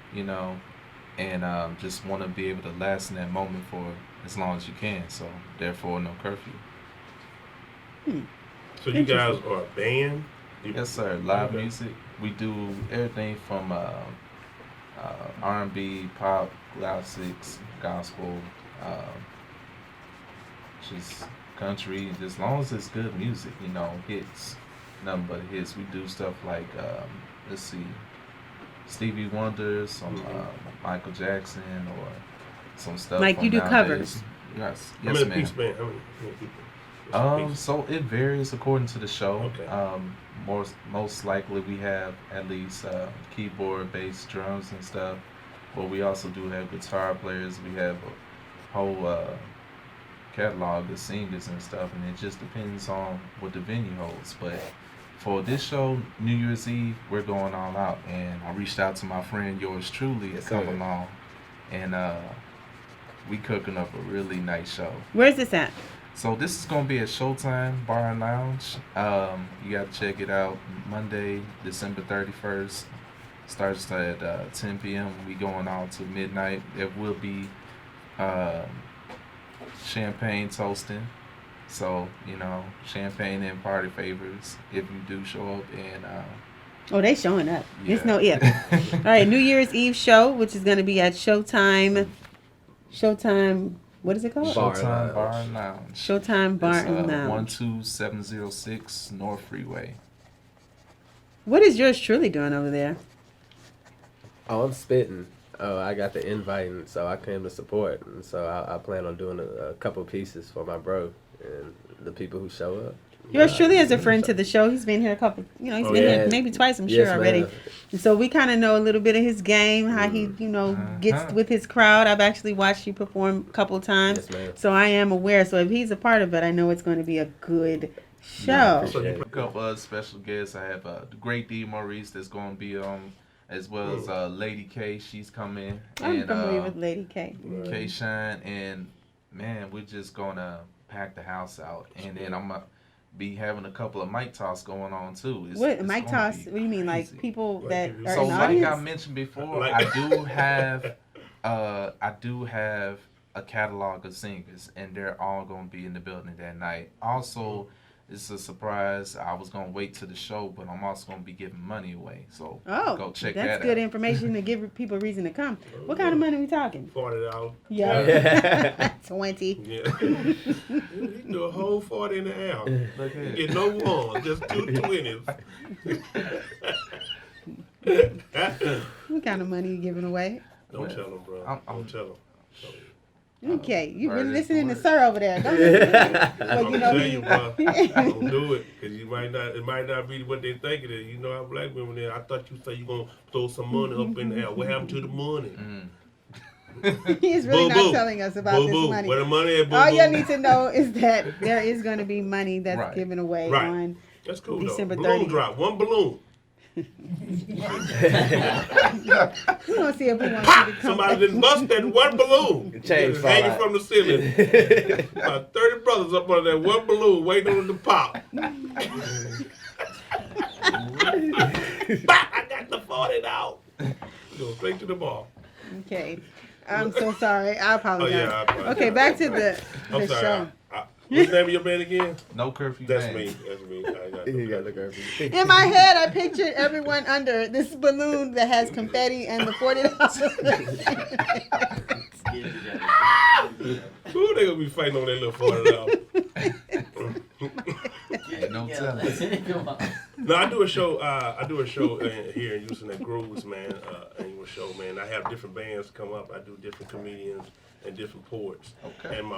and just want to be able to last in that moment for as long as you can. So therefore, No Curfew. So you guys are a band? Yes, sir. Live music. We do everything from R&B, pop, classics, gospel, just country. As long as it's good music, hits, nothing but hits. We do stuff like let's see, Stevie Wonder, some Michael Jackson, or some stuff. Like you do nowadays. covers. Yes, How yes, many ma'am. piece band? How many people? What's the piece? So it varies according to the show. Okay. Most likely we have at least keyboard, bass, drums, and stuff. But we also do have guitar players. We have a whole catalog of singers and stuff, and it just depends on what the venue holds. But for this show, New Year's Eve, we're going all out, and I reached out to my friend yours truly to come along, and we cooking up a really nice show. Where's this at? So this is gonna be at Showtime Bar and Lounge. You gotta check it out. Monday, December 31st. Starts at 10 p.m. We going out to midnight. There will be champagne toasting. So, champagne and party favors if you do show up. And Oh, they showing up. Yeah. It's no if. All right, New Year's Eve show, which is going to be at Showtime. What is it called? Showtime Bar and Lounge. Showtime Bar and Lounge. 12706 North Freeway. What is yours truly doing over there? Oh, I'm spitting. Oh, I got the invite, and so I came to support. And so I plan on doing a couple pieces for my bro and the people who show up. Yours truly is a friend to the show. He's been here a couple, he's been here maybe twice, I'm sure already. And so we kind of know a little bit of his game, how he, gets with his crowd. I've actually watched you perform a couple times. Yes, ma'am. So I am aware. So if he's a part of it, I know it's going to be a good show. So a couple other special guests. I have the great D Maurice that's going to be on, as well as Lady K. She's coming. I'm familiar with Lady K. K Shine, and man, we're just gonna pack the house out, and then I'm gonna be having a couple of mic toss going on too. What mic toss? What do you mean, like people that are so in the like audience? I mentioned before, I do have a catalog of singers, and they're all gonna be in the building that night. Also, it's a surprise. I was gonna wait to the show, but I'm also gonna be giving money away. So go check that out. That's good information to give people a reason to come. What kind of money are we talking? $40. Yeah. 20. Yeah. You can do a whole 40 in the hour. You get no one, just 2 20s. What kind of money are you giving away? Don't tell them, bro. Don't tell them. Okay, you've been listening to Sir over there. Don't listen to me. Well, I'm telling you, bro. Don't do it, because it might not be what they think it is. You know how black women are. I thought you said you going to throw some money up in the air. What happened to the money? He's really not telling us about this money. Where the money at, all you need to know is that there is going to be money that's given away on that's cool, December 30th. Balloon drop, one balloon. We gonna see if we want you to come. Somebody didn't bust that one balloon. Change hanging from the ceiling. About 30 brothers up under that one balloon waiting on it to pop. I got the 40 out. Go straight to the ball. Okay. I'm so sorry. I apologize. Oh, yeah, I apologize. Okay, back to the show. What's the name of your band again? No Curfew. That's Band. me. That's me. I got the curfew. In my head, I pictured everyone under this balloon that has confetti and the $40. Who they gonna be fighting over that little $40? No telling. No, I do a show. Here in Houston at Grooves, man. Annual show, man. I have different bands come up. I do different comedians and different poets. Okay. And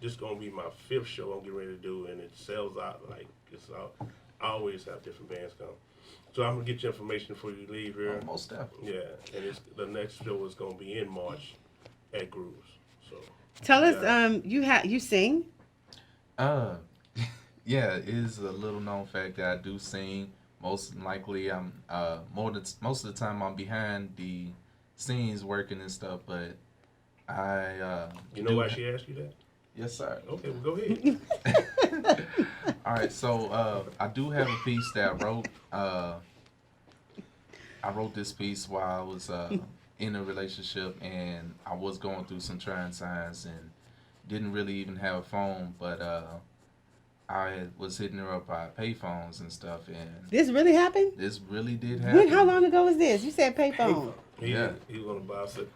this gonna be my 5th show I'm getting ready to do, and it sells out like it's out. I always have different bands come. So I'm gonna get you information before you leave here. Almost definitely. Yeah, and the next show is gonna be in March at Grooves. So tell us, you sing? Yeah, it is a little known fact that I do sing. Most likely, I'm most of the time I'm behind the scenes working and stuff, but I. You know why she asked you that? Yes, sir. Okay, well, go ahead. All right, so I do have a piece that I wrote. I wrote this piece while I was in a relationship, and I was going through some trying times and didn't really even have a phone, but I was hitting her up by payphones and stuff, and this really happened? This really did happen. How long ago was this? You said payphone. Yeah, he was on a bicycle.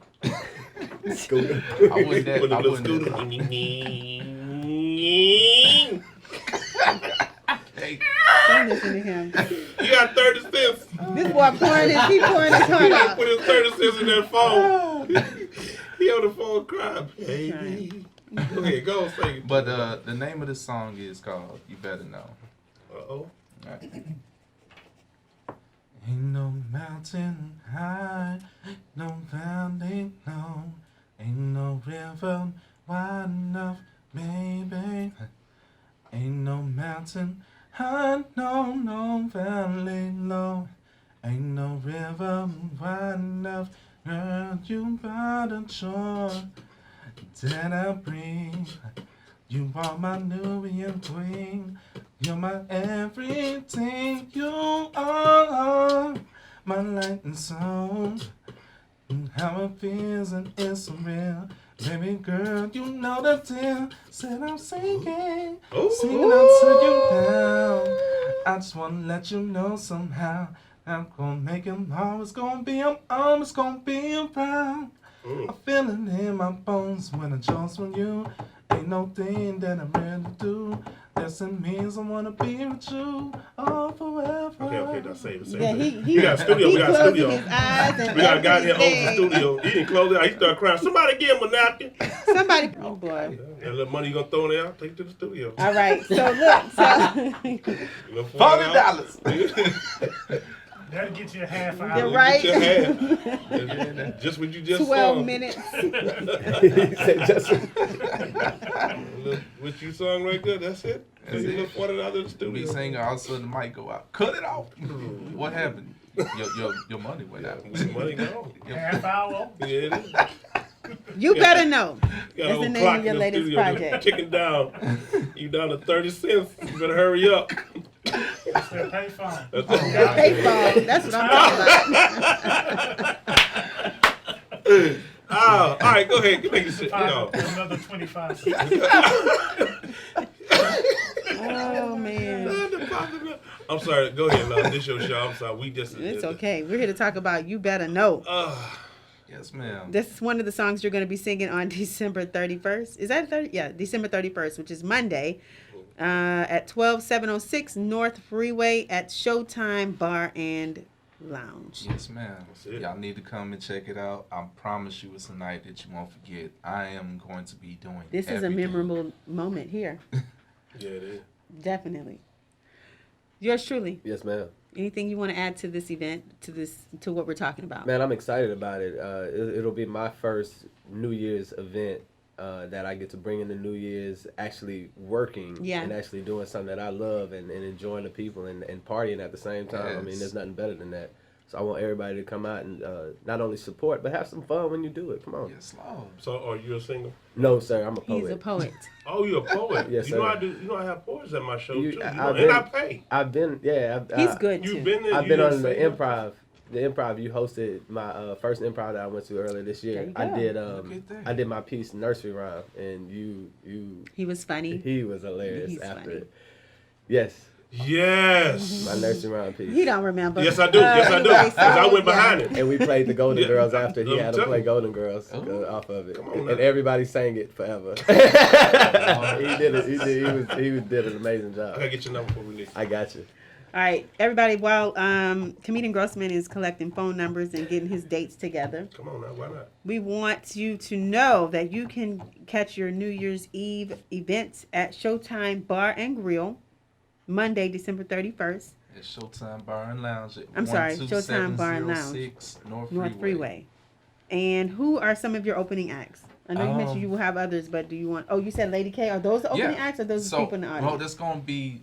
Scooter. I wouldn't. Hey. Don't listen to him. You got 30 cents. This boy pouring his heart out. Put his 30 cents in that phone. He on the phone crying, baby. Go ahead, go sing it. But the name of the song is called "You Better Know." Uh-oh. Right. Ain't no mountain high, no valley low, ain't no river wide enough, baby. Ain't no mountain high, no valley. girl, you are the joy that I bring. You are my Nubian queen. You're my everything. You are my light and soul. And how it feels and it's so real. Baby girl, you know the deal. Said I'm singing until you down. I just wanna let you know somehow. I'm gonna make him always gonna be, I'm always gonna be around. I feel it in my bones when I chose from you. Ain't no thing that I'm ready to do. Yes, it means I wanna be with you all forever. Okay, now save it. Yeah, We got a studio. We got a studio. his eyes and We got a guy here owns the everything. studio. He didn't close it out. He started crying. Somebody give him a napkin. Somebody, oh boy. That little money you gonna throw in there, I'll take it to the studio. All right, so look, so You know, $40. That'll get you a half hour. You're right. Get your half. Just what you just 12 sung. minutes. He said just. What you sung right there, that's it. That's You it. look $40 in the We studio. sing, all of a sudden the mic go out. Cut it off. What happened? Your money went out. Money gone. Half hour. Yeah, it is. You better know. Got That's a the name clock of your in the latest studio project. ticking down. You down to 30 cents. You better hurry up. That's their payphone. That's That payphone. That's what I'm talking about. Oh, all right, go ahead. Make it sit. Another 25 cents. Oh man. I'm sorry. Go ahead, love. This your show. I'm sorry. We just. It's okay. We're here to talk about You Better Know. Yes, ma'am. This is one of the songs you're going to be singing on December 31st. Is that 30? Yeah, December 31st, which is Monday, at 12706 North Freeway at Showtime Bar and Lounge. Yes, ma'am. Y'all need to come and check it out. I promise you it's a night that you won't forget. I am going to be doing This is a everything. memorable moment here. Yeah, it is. Definitely. Yours truly. Yes, ma'am. Anything you want to add to this event, to what we're talking about? Man, I'm excited about it. It'll be my first New Year's event that I get to bring in the New Year's actually working and actually doing something that I love and enjoying the people and partying at the same time. Yes. I mean, there's nothing better than that. So I want everybody to come out and not only support, but have some fun when you do it. Come on. Yes, Lord. So, are you a singer? No, sir. I'm a poet. He's a poet. Oh, you're a poet. Yes, you know sir. I do. You know I have poets at my show too. I've And been- I pay. I've been, yeah. He's good too. You've been there. I've you been didn't on the sing? improv. The improv you hosted my first improv that I went to earlier this year. There you I did Look at that. I did my piece nursery rhyme and you He was funny. he was hilarious He's after funny. it. Yes, Yes. my nursery rhyme piece. He don't remember. Yes, I do. Yes, I do. Anyway, Because I so, went behind it. And we played the Golden Yeah. Girls after. He I'm had to telling play you. Golden Girls Ooh. off of it, Come on and now. everybody sang it forever. He did it. He did an amazing I job. gotta get your number before we leave. I got you. All right, everybody, while comedian Grossman is collecting phone numbers and getting his dates together, Come on now. Why not? we want you to know that you can catch your New Year's Eve events at Showtime Bar and Grill, Monday, December 31st, At Showtime Bar and Lounge at I'm sorry, Showtime Bar and Lounge, 12706 North North Freeway. And who are some of your opening acts? I know you mentioned you will have others, but do you want? Oh, you said Lady K. Are those the opening acts, or those the people in the audience? Well, that's gonna be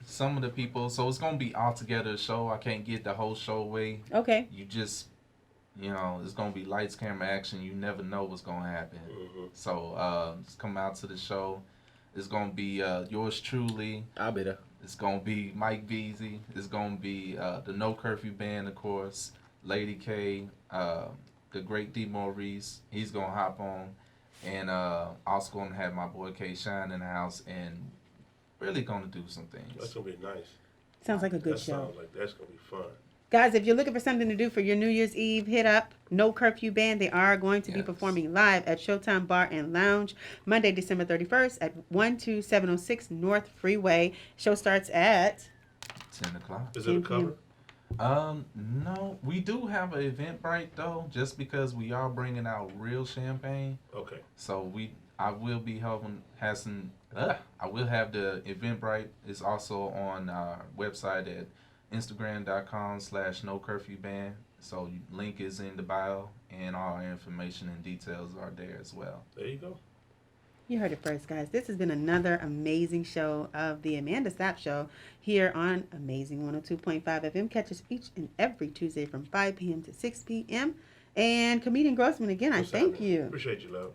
some of the people. So it's gonna be all together a show. I can't get the whole show away. Okay. You just, it's gonna be lights, camera, action. You never know what's gonna happen. So just come out to the show. It's gonna be yours truly. I'll be there. It's gonna be Mike Beasy. It's gonna be the No Curfew Band, of course. Lady K. The great D. Maurice, he's gonna hop on, and also gonna have my boy K. Shine in the house, and really gonna do some things. That's gonna be nice. Sounds like a good That show. sounds like that's gonna be fun. Guys, if you're looking for something to do for your New Year's Eve, hit up No Curfew Band. They are going to be performing live at Showtime Bar and Lounge Monday, December 31st at 12706 North Freeway. Show starts at 10 o'clock. Is it a cover? No, we do have an Eventbrite though, just because we are bringing out real champagne. Okay. So I will be I will have the Eventbrite. It's also on our website at Instagram.com/NoCurfewBand. So link is in the bio, and all our information and details are there as well. There you go. You heard it first, guys. This has been another amazing show of the Amanda Sapp Show here on Amazing 102.5 FM. Catch us each and every Tuesday from 5 p.m. to 6 p.m. And comedian Grossman, again, I What's thank happening? you. Appreciate you, love.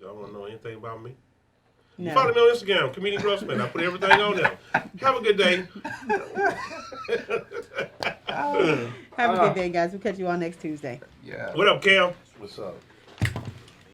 Y'all want to know anything about me? No. Follow me on Instagram, comedian Grossman. I put everything on there. Have a good day. Have a good day, guys. We'll catch you all next Tuesday. Yeah. What up, Cam? What's up?